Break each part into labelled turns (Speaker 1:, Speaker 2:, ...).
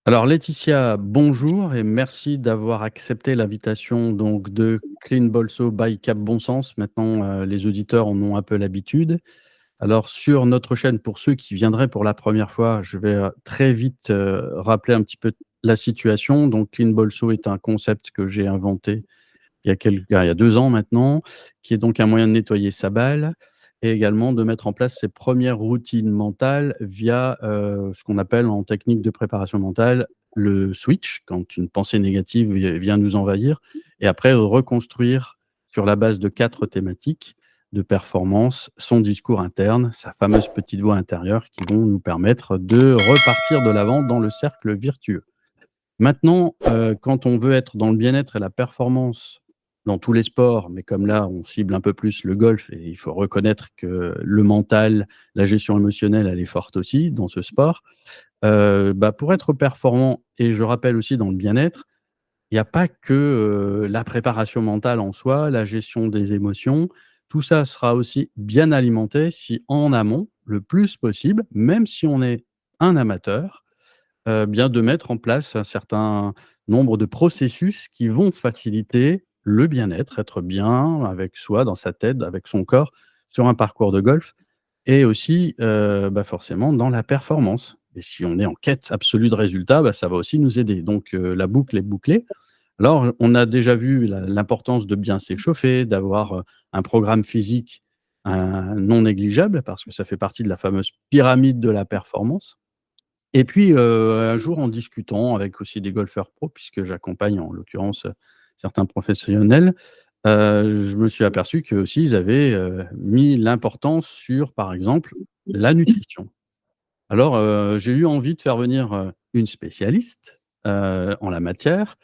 Speaker 1: Alors Laetitia, bonjour et merci d'avoir accepté l'invitation donc de Clean Bolso by Cap Bon Sens. Maintenant, les auditeurs en ont un peu l'habitude. Alors sur notre chaîne, pour ceux qui viendraient pour la première fois, je vais très vite rappeler un petit peu la situation. Donc Clean Bolso est un concept que j'ai inventé il y a 2 ans maintenant, qui est donc un moyen de nettoyer sa balle et également de mettre en place ses premières routines mentales via, ce qu'on appelle en technique de préparation mentale le switch, quand une pensée négative vient nous envahir et après reconstruire sur la base de 4 thématiques de performance, son discours interne, sa fameuse petite voix intérieure qui vont nous permettre de repartir de l'avant dans le cercle vertueux. Maintenant, quand on veut être dans le bien-être et la performance dans tous les sports, mais comme là, on cible un peu plus le golf et il faut reconnaître que le mental, la gestion émotionnelle, elle est forte aussi dans ce sport. Pour être performant et je rappelle aussi dans le bien-être, il n'y a pas que, la préparation mentale en soi, la gestion des émotions. Tout ça sera aussi bien alimenté si en amont, le plus possible, même si on est un amateur, bien de mettre en place un certain nombre de processus qui vont faciliter le bien-être, être bien avec soi, dans sa tête, avec son corps, sur un parcours de golf et aussi, forcément dans la performance et si on est en quête absolue de résultats, ça va aussi nous aider donc la boucle est bouclée. Alors, on a déjà vu l'importance de bien s'échauffer, d'avoir, un programme physique, non négligeable parce que ça fait partie de la fameuse pyramide de la performance. Et puis, un jour en discutant avec aussi des golfeurs pros, puisque j'accompagne en l'occurrence, certains professionnels, je me suis aperçu qu'aussi ils avaient, mis l'importance sur, par exemple, la nutrition. Alors, j'ai eu envie de faire venir, une spécialiste, en la matière,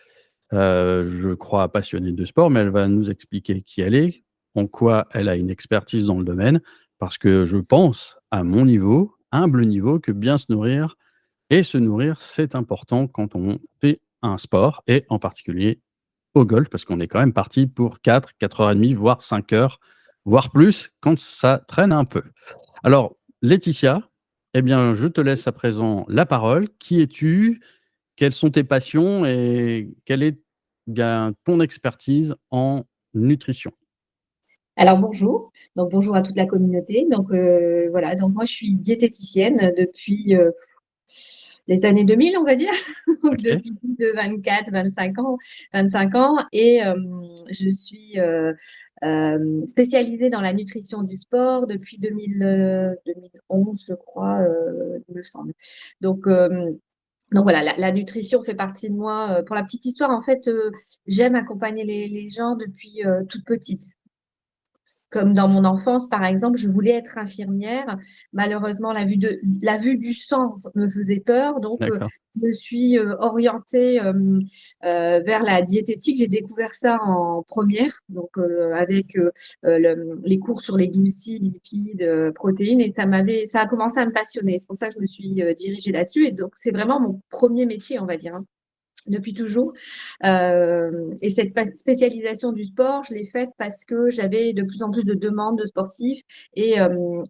Speaker 1: je crois passionnée de sport, mais elle va nous expliquer qui elle est, en quoi elle a une expertise dans le domaine, parce que je pense, à mon niveau, humble niveau, que bien se nourrir et se nourrir, c'est important quand on fait un sport et en particulier au golf, parce qu'on est quand même parti pour 4 heures et demie, voire 5 heures, voire plus quand ça traîne un peu. Alors, Laetitia, eh bien, je te laisse à présent la parole. Qui es-tu? Quelles sont tes passions et quelle est bien ton expertise en nutrition?
Speaker 2: Alors bonjour, donc bonjour à toute la communauté. Donc voilà, donc moi je suis diététicienne depuis les années 2000, on va dire, donc
Speaker 1: OK,
Speaker 2: depuis plus de 24, 25 ans, et je suis spécialisée dans la nutrition du sport depuis 2011, je crois, il me semble. Donc donc voilà, la nutrition fait partie de moi. Pour la petite histoire, en fait, j'aime accompagner les gens depuis toute petite. Comme dans mon enfance, par exemple, je voulais être infirmière. Malheureusement, la vue du sang me faisait peur, donc
Speaker 1: d'accord.
Speaker 2: je me suis orientée vers la diététique. J'ai découvert ça en première, donc avec les cours sur les glucides, lipides, protéines, et ça a commencé à me passionner. C'est pour ça que je me suis dirigée là-dessus, et donc c'est vraiment mon premier métier, on va dire, hein, depuis toujours. Et cette spécialisation du sport, je l'ai faite parce que j'avais de plus en plus de demandes de sportifs. Et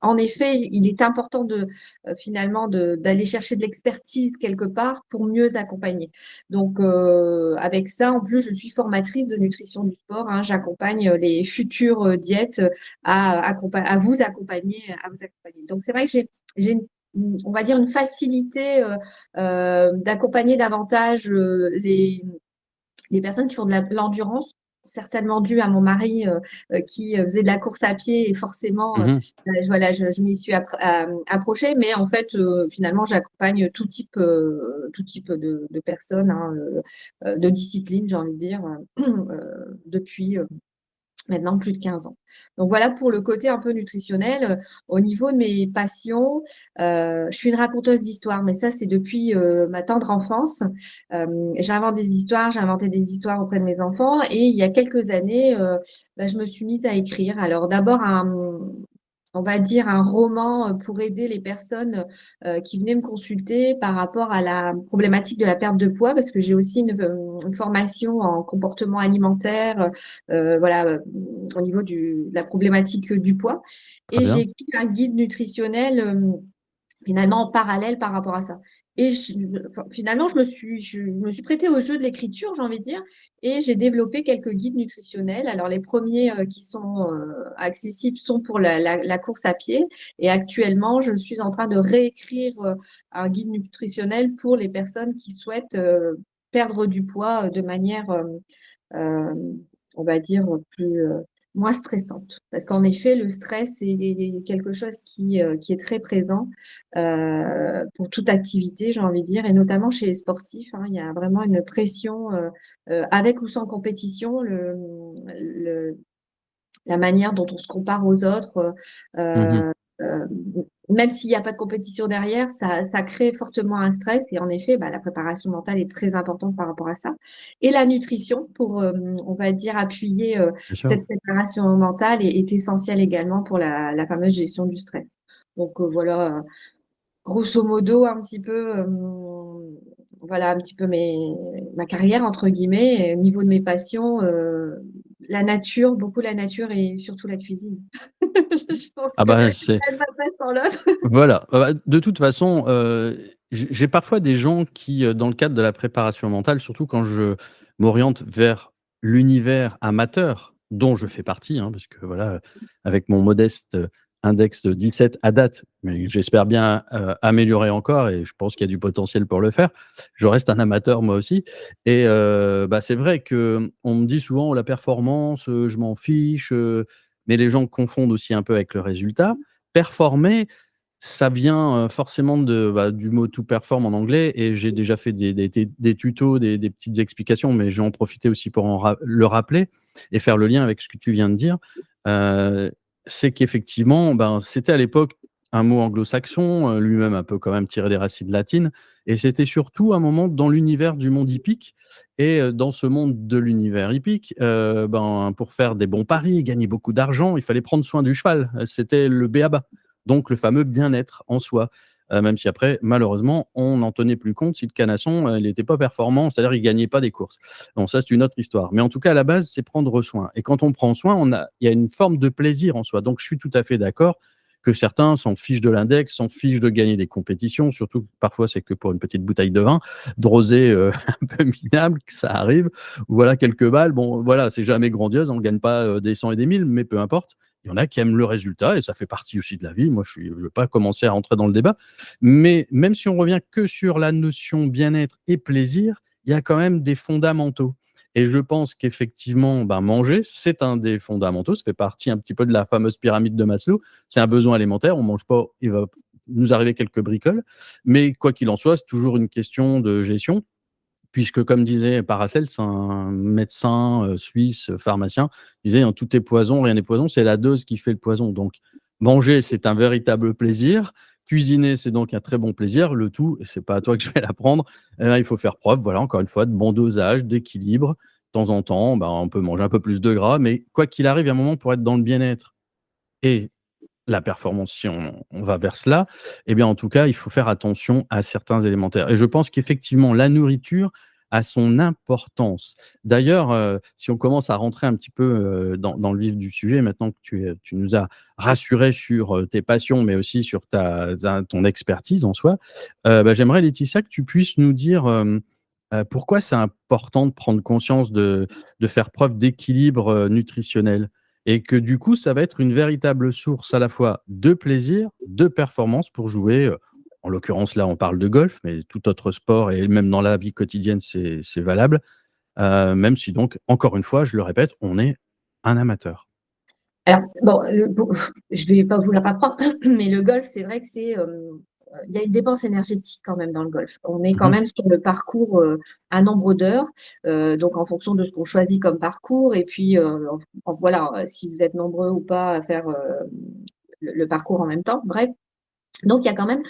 Speaker 2: en effet, il est important finalement d'aller chercher de l'expertise quelque part pour mieux accompagner. Donc, avec ça, en plus, je suis formatrice de nutrition du sport, hein. J'accompagne les futures diètes à vous accompagner, à vous accompagner. Donc, c'est vrai que j'ai on va dire une facilité d'accompagner davantage les personnes qui font de l'endurance, certainement dû à mon mari qui faisait de la course à pied, et forcément,
Speaker 1: Mmh.
Speaker 2: voilà, je m'y suis approchée. Mais en fait, finalement, j'accompagne tout type de personnes, hein, de disciplines, j'ai envie de dire, depuis maintenant plus de 15 ans. Donc voilà pour le côté un peu nutritionnel. Au niveau de mes passions, je suis une raconteuse d'histoires, mais ça, c'est depuis, ma tendre enfance. J'invente des histoires, j'ai inventé des histoires auprès de mes enfants, et il y a quelques années, je me suis mise à écrire. Alors d'abord on va dire, un roman pour aider les personnes qui venaient me consulter par rapport à la problématique de la perte de poids, parce que j'ai aussi une formation en comportement alimentaire, voilà, au niveau de la problématique du poids.
Speaker 1: Très
Speaker 2: Et j'ai
Speaker 1: bien.
Speaker 2: écrit un guide nutritionnel finalement en parallèle par rapport à ça. Et finalement, je me suis prêtée au jeu de l'écriture, j'ai envie de dire, et j'ai développé quelques guides nutritionnels. Alors, les premiers qui sont accessibles sont pour la course à pied. Et actuellement, je suis en train de réécrire un guide nutritionnel pour les personnes qui souhaitent perdre du poids de manière euh, on va dire, moins stressante. Parce qu'en effet, le stress est quelque chose qui est très présent pour toute activité, j'ai envie de dire, et notamment chez les sportifs. Hein, il y a vraiment une pression, avec ou sans compétition, la manière dont on se compare aux autres,
Speaker 1: Mmh.
Speaker 2: euh, même s'il n'y a pas de compétition derrière, ça crée fortement un stress. Et en effet, bah, la préparation mentale est très importante par rapport à ça. Et la nutrition, pour, on va dire, appuyer
Speaker 1: Bien sûr.
Speaker 2: cette préparation mentale est essentielle également pour la fameuse gestion du stress. Donc voilà, grosso modo, un petit peu, voilà, un petit peu ma carrière, entre guillemets, et au niveau de mes passions, la nature, beaucoup la nature et surtout la cuisine. Je pense
Speaker 1: Ah
Speaker 2: que
Speaker 1: bah, c'est
Speaker 2: l'un ne va pas sans l'autre.
Speaker 1: voilà. De toute façon, j'ai parfois des gens qui, dans le cadre de la préparation mentale, surtout quand je m'oriente vers l'univers amateur, dont je fais partie, hein, parce que voilà, avec mon modeste, index 17 à date, mais j'espère bien, améliorer encore et je pense qu'il y a du potentiel pour le faire. Je reste un amateur moi aussi et bah, c'est vrai qu'on me dit souvent: «Oh la performance, je m'en fiche», mais les gens confondent aussi un peu avec le résultat. Performer, ça vient, forcément du mot to perform en anglais et j'ai déjà fait des tutos, des petites explications, mais je vais en profiter aussi pour le rappeler et faire le lien avec ce que tu viens de dire. Heu, c'est qu'effectivement, ben, c'était à l'époque un mot anglo-saxon, lui-même un peu quand même tiré des racines latines et c'était surtout un moment dans l'univers du monde hippique et dans ce monde de l'univers hippique, ben, pour faire des bons paris, gagner beaucoup d'argent, il fallait prendre soin du cheval, c'était le b.a-ba. Donc le fameux bien-être en soi. Même si après, malheureusement, on n'en tenait plus compte si le canasson, il était pas performant, c'est-à-dire il gagnait pas des courses. Bon ça, c'est une autre histoire. Mais en tout cas, à la base, c'est prendre soin et quand on prend soin, il y a une forme de plaisir en soi. Donc je suis tout à fait d'accord que certains s'en fichent de l'index, s'en fichent de gagner des compétitions, surtout que parfois c'est que pour une petite bouteille de vin, de rosé, un peu minable, que ça arrive. Voilà quelques balles. Bon voilà, c'est jamais grandiose, on ne gagne pas, des 100 et des 1000, mais peu importe. Il y en a qui aiment le résultat et ça fait partie aussi de la vie. Moi, je ne veux pas commencer à rentrer dans le débat. Mais même si on revient que sur la notion bien-être et plaisir, il y a quand même des fondamentaux. Et je pense qu'effectivement, ben, manger, c'est un des fondamentaux. Ça fait partie un petit peu de la fameuse pyramide de Maslow. C'est un besoin alimentaire. On ne mange pas, il va nous arriver quelques bricoles. Mais quoi qu'il en soit, c'est toujours une question de gestion. Puisque comme disait Paracelse, un médecin, suisse, pharmacien, disait: «Hein, tout est poison, rien n'est poison, c'est la dose qui fait le poison». Donc manger, c'est un véritable plaisir. Cuisiner, c'est donc un très bon plaisir. Le tout, et c'est pas à toi que je vais l'apprendre, il faut faire preuve, voilà, encore une fois, de bon dosage, d'équilibre. De temps en temps, ben, on peut manger un peu plus de gras, mais quoi qu'il arrive, il y a un moment pour être dans le bien-être et la performance, si on va vers cela, eh bien, en tout cas, il faut faire attention à certains élémentaires et je pense qu'effectivement, la nourriture a son importance. D'ailleurs, si on commence à rentrer un petit peu, dans le vif du sujet, maintenant que tu nous as rassurés sur, tes passions, mais aussi sur ton expertise en soi, bah, j'aimerais, Laetitia, que tu puisses nous dire, pourquoi c'est important de prendre conscience de faire preuve d'équilibre, nutritionnel? Et que du coup, ça va être une véritable source à la fois de plaisir, de performance pour jouer, en l'occurrence là, on parle de golf, mais tout autre sport et même dans la vie quotidienne, c'est valable. Même si donc, encore une fois, je le répète, on est un amateur.
Speaker 2: Alors, bon, je vais pas vous le rapprendre, mais le golf, c'est vrai que il y a une dépense énergétique quand même dans le golf. On est
Speaker 1: Mmh
Speaker 2: quand
Speaker 1: mh.
Speaker 2: même sur le parcours un nombre d'heures, donc en fonction de ce qu'on choisit comme parcours, et puis voilà, si vous êtes nombreux ou pas à faire le parcours en même temps. Bref, Donc il y a quand même,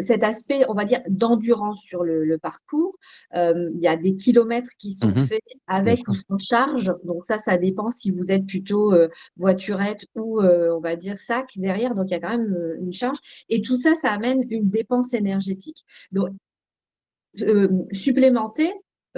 Speaker 2: cet aspect, on va dire, d'endurance sur le parcours. Il y a des kilomètres qui sont
Speaker 1: Mmh.
Speaker 2: faits
Speaker 1: Bien
Speaker 2: avec ou
Speaker 1: sûr.
Speaker 2: sans charge, donc ça dépend si vous êtes plutôt, voiturette ou, on va dire sac derrière, donc il y a quand même, une charge et tout ça, ça amène une dépense énergétique. Donc supplémenter,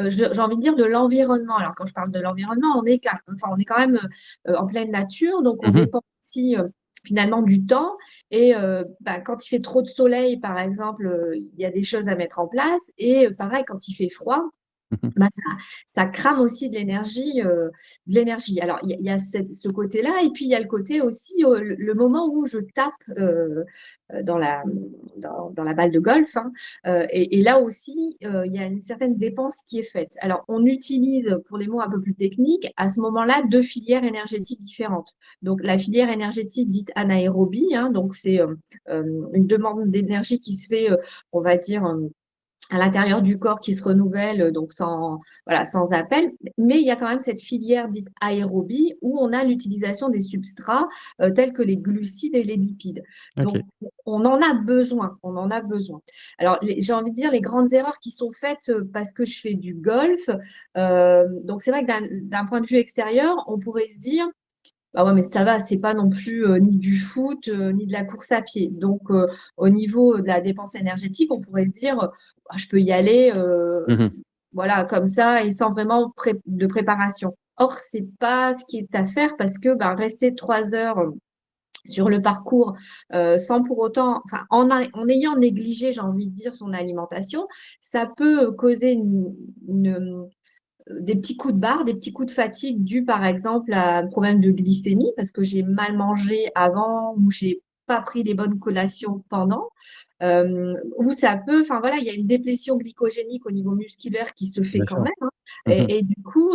Speaker 2: j'ai envie de dire de l'environnement. Alors quand je parle de l'environnement, on est quand même, en pleine nature, donc on
Speaker 1: Mmh.
Speaker 2: dépend aussi, finalement du temps et bah, quand il fait trop de soleil, par exemple, il y a des choses à mettre en place et pareil quand il fait froid,
Speaker 1: Mmh.
Speaker 2: bah, ça crame aussi de l'énergie. Alors il y a ce côté-là et puis il y a le côté aussi, le moment où je tape, dans la balle de golf, hein, et là aussi, il y a une certaine dépense qui est faite. Alors on utilise, pour les mots un peu plus techniques, à ce moment-là, 2 filières énergétiques différentes. Donc la filière énergétique dite anaérobie, hein, donc c'est, une demande d'énergie qui se fait, on va dire, à l'intérieur du corps qui se renouvelle, donc sans voilà, sans appel. Mais il y a quand même cette filière dite aérobie où on a l'utilisation des substrats, tels que les glucides et les lipides.
Speaker 1: OK.
Speaker 2: Donc on en a besoin, on en a besoin. Alors j'ai envie de dire les grandes erreurs qui sont faites, parce que je fais du golf, donc c'est vrai que d'un point de vue extérieur, on pourrait se dire: «Ah ouais, mais ça va, c'est pas non plus, ni du foot, ni de la course à pied». Donc au niveau de la dépense énergétique, on pourrait dire, «Ah, je peux y aller,
Speaker 1: Mmh.
Speaker 2: voilà, comme ça et sans vraiment de préparation». Or, c'est pas ce qui est à faire parce que, bah, rester 3 heures, sur le parcours, sans pour autant enfin, en ayant négligé, j'ai envie de dire, son alimentation, ça peut, causer des petits coups de barre, des petits coups de fatigue dus, par exemple, à un problème de glycémie parce que j'ai mal mangé avant ou j'ai pas pris les bonnes collations pendant. Où ça peut enfin voilà, il y a une déplétion glycogénique au niveau musculaire qui se fait
Speaker 1: Bien
Speaker 2: quand
Speaker 1: sûr.
Speaker 2: même, hein,
Speaker 1: Mmh.
Speaker 2: et du coup,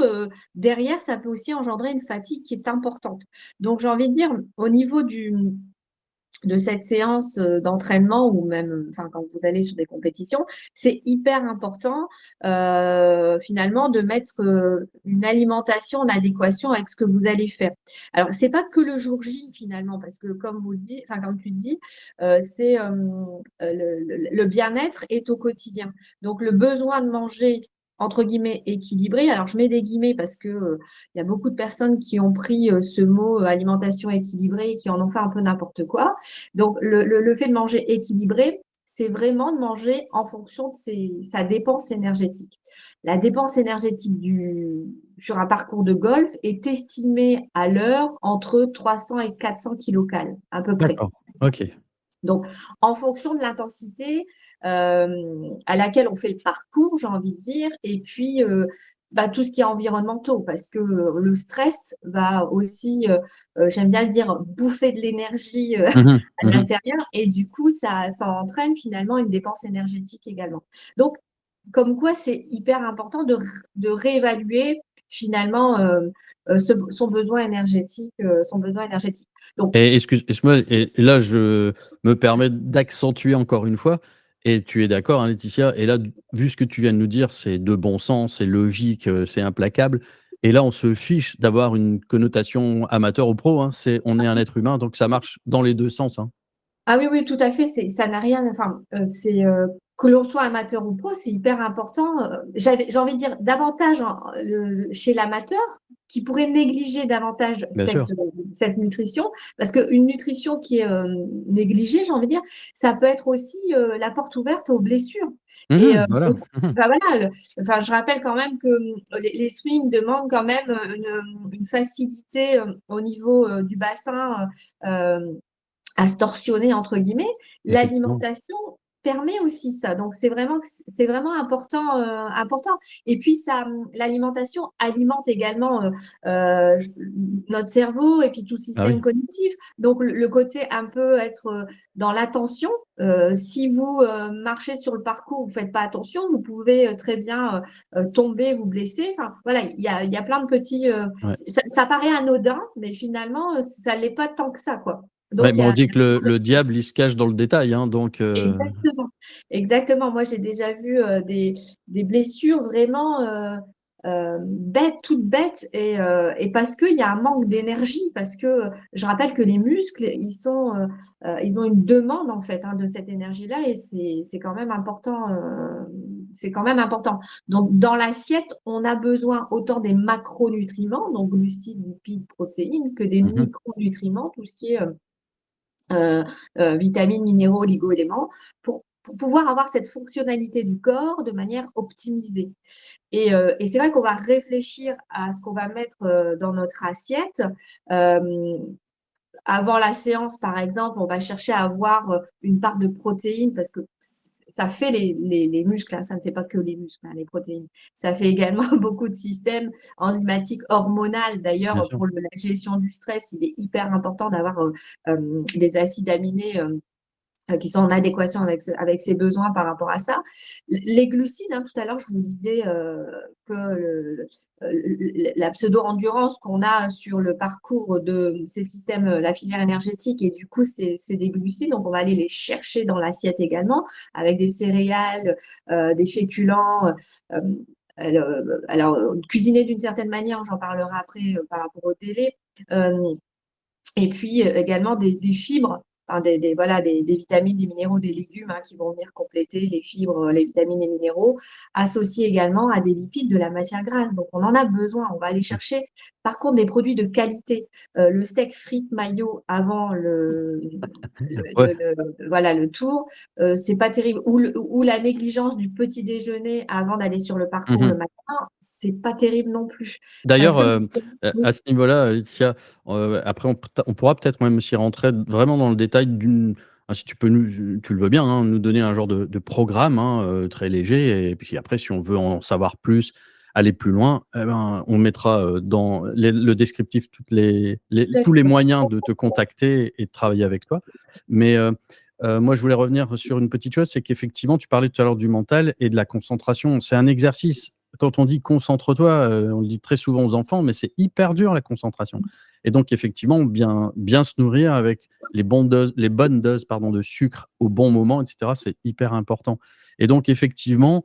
Speaker 2: derrière, ça peut aussi engendrer une fatigue qui est importante. Donc j'ai envie de dire, au niveau de cette séance, d'entraînement ou même, enfin, quand vous allez sur des compétitions, c'est hyper important, finalement de mettre, une alimentation en adéquation avec ce que vous allez faire. Alors c'est pas que le jour J finalement parce que comme tu le dis, c'est, le bien-être est au quotidien. Donc le besoin de manger entre guillemets «équilibré», alors je mets des guillemets parce que, il y a beaucoup de personnes qui ont pris, ce mot, alimentation équilibrée et qui en ont fait un peu n'importe quoi. Donc le fait de manger équilibré, c'est vraiment de manger en fonction de sa dépense énergétique. La dépense énergétique sur un parcours de golf est estimée à l'heure entre 300 et 400 kilocalories à peu près.
Speaker 1: D'accord. OK.
Speaker 2: Donc en fonction de l'intensité, à laquelle on fait le parcours, j'ai envie de dire et puis, bah, tout ce qui est environnementaux parce que, le stress va aussi, j'aime bien dire bouffer de l'énergie,
Speaker 1: Mmh mh.
Speaker 2: à
Speaker 1: Mmh.
Speaker 2: l'intérieur et du coup ça entraîne finalement une dépense énergétique également. Donc comme quoi c'est hyper important de réévaluer finalement, son besoin énergétique. Donc
Speaker 1: Et excuse-moi et là, je me permets d'accentuer encore une fois et tu es d'accord, hein, Laetitia? Et là, vu ce que tu viens de nous dire, c'est de bon sens, c'est logique, c'est implacable et là, on se fiche d'avoir une connotation amateur ou pro, hein. On est un être humain, donc ça marche dans les 2 sens, hein.
Speaker 2: ah oui, oui, tout à fait, ça n'a rien enfin, que l'on soit amateur ou pro, c'est hyper important, j'ai envie de dire davantage chez l'amateur qui pourrait négliger davantage
Speaker 1: Bien sûr.
Speaker 2: cette nutrition. Parce qu'une nutrition qui est, négligée, j'ai envie de dire, ça peut être aussi, la porte ouverte aux blessures
Speaker 1: Mmh
Speaker 2: et
Speaker 1: mh, voilà.
Speaker 2: beaucoup
Speaker 1: Mmh mh.
Speaker 2: enfin voilà, enfin je rappelle quand même que, les swings demandent quand même, une facilité, au niveau, du bassin, à se «torsionner» entre guillemets,
Speaker 1: Effectivement.
Speaker 2: l'alimentation permet aussi ça. Donc c'est vraiment important, important et puis l'alimentation alimente également, j notre cerveau et puis tout le
Speaker 1: Ah
Speaker 2: système
Speaker 1: oui.
Speaker 2: cognitif. Donc le côté un peu être, dans l'attention, si vous, marchez sur le parcours, vous faites pas attention, vous pouvez, très bien, tomber, vous blesser. Enfin voilà, il y a plein de petits,
Speaker 1: Ouais.
Speaker 2: ça paraît anodin, mais finalement, ça l'est pas tant que ça, quoi.
Speaker 1: Ouais,
Speaker 2: Donc
Speaker 1: mais
Speaker 2: il y
Speaker 1: on
Speaker 2: a
Speaker 1: dit que le diable, il se cache dans le détail, hein, donc
Speaker 2: exactement, exactement. Moi, j'ai déjà vu, des blessures vraiment, bête, toute bête, et parce qu'il y a un manque d'énergie, parce que je rappelle que les muscles, ils ont une demande en fait de cette énergie-là, et c'est quand même important. C'est quand même important. Donc dans l'assiette, on a besoin autant des macronutriments, donc glucides, lipides, protéines, que des
Speaker 1: Mmh.
Speaker 2: micronutriments, tout ce qui est euh, vitamines, minéraux, oligo-éléments, pour pouvoir avoir cette fonctionnalité du corps de manière optimisée. Et c'est vrai qu'on va réfléchir à ce qu'on va mettre dans notre assiette. Euh, Avant la séance, par exemple, on va chercher à avoir une part de protéines parce que ça fait les muscles, ça ne fait pas que les muscles, les protéines. Ça fait également beaucoup de systèmes enzymatiques hormonaux.
Speaker 1: Bien
Speaker 2: D'ailleurs,
Speaker 1: sûr.
Speaker 2: pour la gestion du stress, il est hyper important d'avoir des acides aminés qui sont en adéquation avec ses besoins par rapport à ça. Les glucides, tout à l'heure, je vous disais que la pseudo-endurance qu'on a sur le parcours de ces systèmes, la filière énergétique, et du coup, c'est des glucides, donc on va aller les chercher dans l'assiette également, avec des céréales, des féculents. Euh, alors, cuisiner d'une certaine manière, j'en parlerai après par rapport au délai. Euh, et puis également des fibres, voilà, des vitamines, des minéraux, des légumes qui vont venir compléter les fibres, les vitamines, les minéraux, associés également à des lipides, de la matière grasse. Donc on en a besoin. On va aller chercher, par contre, des produits de qualité. Le steak frites mayo avant
Speaker 1: Ouais.
Speaker 2: voilà, le tour, c'est pas terrible. Ou la négligence du petit déjeuner avant d'aller sur le parcours le
Speaker 1: Mmh.
Speaker 2: matin, c'est pas terrible non plus. Parce
Speaker 1: D'ailleurs,
Speaker 2: que
Speaker 1: à ce niveau-là, Laetitia, après on pourra peut-être même aussi rentrer vraiment dans le détail si tu peux tu le veux bien, nous donner un genre de programme, très léger, et puis après si on veut en savoir plus, aller plus loin, eh ben, on mettra, dans le descriptif tous les moyens de te contacter et de travailler avec toi. Mais, moi je voulais revenir sur une petite chose, c'est qu'effectivement tu parlais tout à l'heure du mental et de la concentration. C'est un exercice. Quand on dit: «Concentre-toi», on le dit très souvent aux enfants, mais c'est hyper dur la concentration, et donc effectivement, bien se nourrir avec les bonnes doses, pardon, de sucre au bon moment, et cetera, c'est hyper important, et donc effectivement,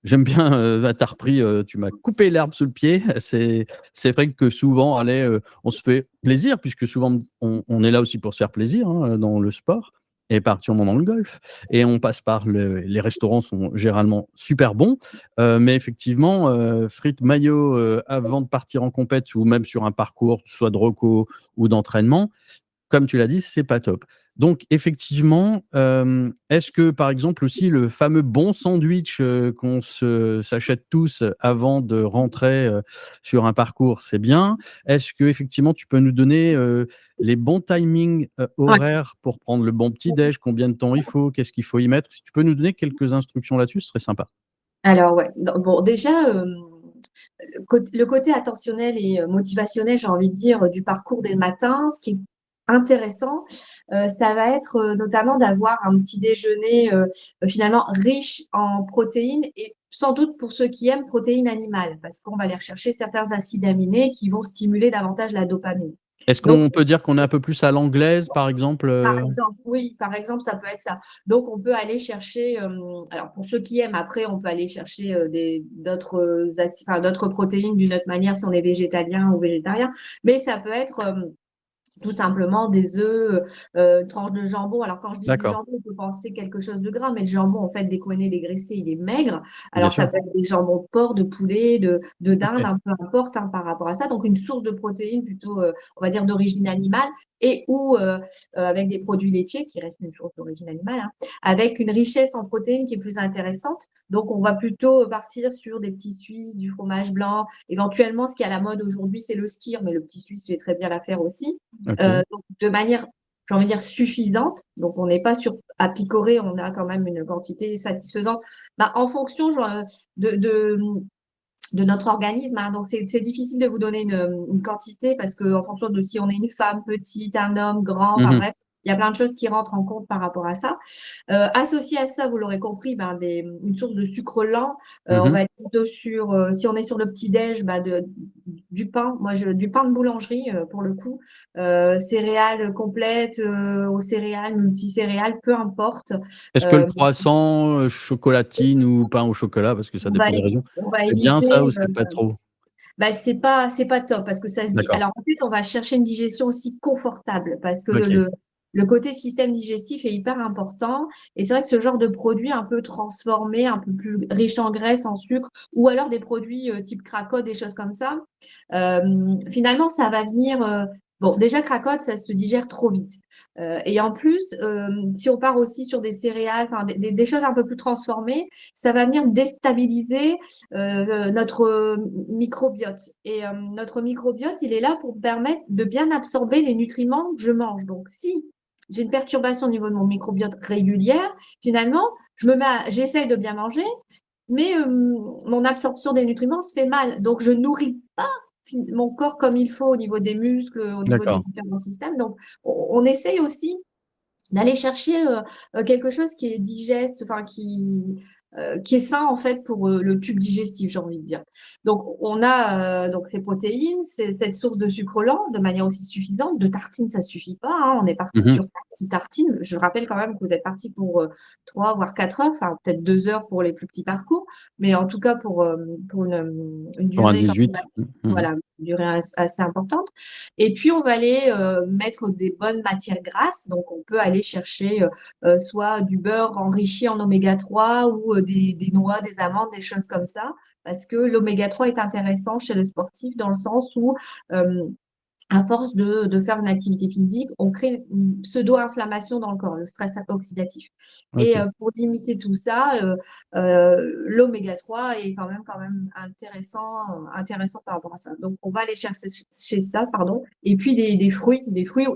Speaker 1: j'aime bien, tu as repris, tu m'as coupé l'herbe sous le pied. C'est vrai que souvent, allez, on se fait plaisir, puisque souvent on est là aussi pour se faire plaisir, dans le sport, et particulièrement dans le golf, et on passe par les restaurants sont généralement super bons, mais effectivement, frites mayo, avant de partir en compète ou même sur un parcours, soit de reco ou d'entraînement, comme tu l'as dit, c'est pas top. Donc effectivement, est-ce que, par exemple, aussi le fameux bon sandwich, qu'on s'achète tous avant de rentrer, sur un parcours, c'est bien? Est-ce que effectivement tu peux nous donner, les bons timings,
Speaker 2: ouais.
Speaker 1: horaires pour prendre le bon petit déj? Combien de temps il faut? Qu'est-ce qu'il faut y mettre? Si tu peux nous donner quelques instructions là-dessus, ce serait sympa.
Speaker 2: Alors ouais, bon déjà, le côté attentionnel et motivationnel, j'ai envie de dire, du parcours dès le matin, ce qui est intéressant, ça va être notamment d'avoir un petit déjeuner finalement riche en protéines, et sans doute pour ceux qui aiment protéines animales, parce qu'on va aller rechercher certains acides aminés qui vont stimuler davantage la dopamine.
Speaker 1: Est-ce
Speaker 2: Donc
Speaker 1: qu'on peut dire qu'on est un peu plus à l'anglaise, par exemple,
Speaker 2: par exemple, oui, par exemple, ça peut être ça. Donc, on peut aller chercher, alors pour ceux qui aiment, après, on peut aller chercher d'autres protéines d'une autre manière si on est végétalien ou végétarien, mais ça peut être tout simplement des œufs, une tranche de jambon. Alors, quand je dis du
Speaker 1: d'accord,
Speaker 2: jambon, on peut penser quelque chose de gras, mais le jambon, en fait, déconné, dégraissé, il est maigre.
Speaker 1: bien
Speaker 2: Alors, ça
Speaker 1: sûr.
Speaker 2: peut être des jambons de porc, de poulet, de dinde, un peu importe par rapport à ça. Donc, une source de protéines plutôt, on va dire, d'origine animale, et ou avec des produits laitiers, qui restent une source d'origine animale, avec une richesse en protéines qui est plus intéressante. Donc, on va plutôt partir sur des petits Suisses, du fromage blanc. Éventuellement, ce qui est à la mode aujourd'hui, c'est le skyr, mais le petit Suisse fait très bien l'affaire aussi.
Speaker 1: OK.
Speaker 2: Donc de manière, j'ai envie de dire, suffisante. Donc, on n'est pas sur à picorer, on a quand même une quantité satisfaisante. Bah, en fonction genre, de, de, de notre organisme. Donc, c'est difficile de vous donner une quantité parce que en fonction de si on est une femme petite, un homme grand, enfin
Speaker 1: Mmh.
Speaker 2: bref, il y a plein de choses qui rentrent en compte par rapport à ça. Associé à ça, vous l'aurez compris, une source de sucre lent. On
Speaker 1: Mmh.
Speaker 2: va être plutôt sur, si on est sur le petit-déj, du pain. Du pain de boulangerie pour le coup. Céréales complètes, aux céréales, multicéréales, peu importe.
Speaker 1: Est-ce que le
Speaker 2: Euh,
Speaker 1: croissant, chocolatine ou pain au chocolat, parce que ça dépend des régions,
Speaker 2: on va
Speaker 1: c'est bien
Speaker 2: éviter
Speaker 1: ça ou c'est pas trop?
Speaker 2: Bah, c'est pas top parce que ça se dit.
Speaker 1: D'accord.
Speaker 2: Alors en fait, on va chercher une digestion aussi confortable parce que
Speaker 1: OK.
Speaker 2: le côté système digestif est hyper important. Et c'est vrai que ce genre de produit un peu transformé, un peu plus riche en graisse, en sucre, ou alors des produits type cracotte, des choses comme ça, finalement, ça va venir. Bon, déjà, cracotte, ça se digère trop vite. Et en plus, si on part aussi sur des céréales, enfin des choses un peu plus transformées, ça va venir déstabiliser notre microbiote. Et notre microbiote, il est là pour permettre de bien absorber les nutriments que je mange. Donc, si j'ai une perturbation au niveau de mon microbiote régulière, finalement, j'essaie de bien manger, mais mon absorption des nutriments se fait mal. Donc, je nourris pas mon corps comme il faut au niveau des muscles, au niveau des
Speaker 1: D'accord.
Speaker 2: différents systèmes. Donc, on essaye aussi d'aller chercher quelque chose qui est digeste, enfin qui est sain en fait pour le tube digestif, j'ai envie de dire. Donc on a donc ces protéines, cette source de sucre lent de manière aussi suffisante. De tartines, ça suffit pas, hein. On est parti
Speaker 1: Mmh.
Speaker 2: sur 6 tartines. Je rappelle quand même que vous êtes parti pour 3 voire 4 heures, enfin peut-être 2 heures pour les plus petits parcours, mais en tout cas pour une
Speaker 1: Pour un
Speaker 2: durée quand même,
Speaker 1: 18. Mmh.
Speaker 2: voilà, une durée assez importante. Et puis, on va aller mettre des bonnes matières grasses. Donc, on peut aller chercher soit du beurre enrichi en oméga 3 ou des noix, des amandes, des choses comme ça. Parce que l'oméga 3 est intéressant chez le sportif dans le sens où euh, à force de faire une activité physique, on crée une pseudo-inflammation dans le corps, le stress oxydatif. Et
Speaker 1: OK.
Speaker 2: pour limiter tout ça, l'oméga 3 est quand même intéressant par rapport à ça. Donc, on va aller chercher chez ça, pardon. Et puis des fruits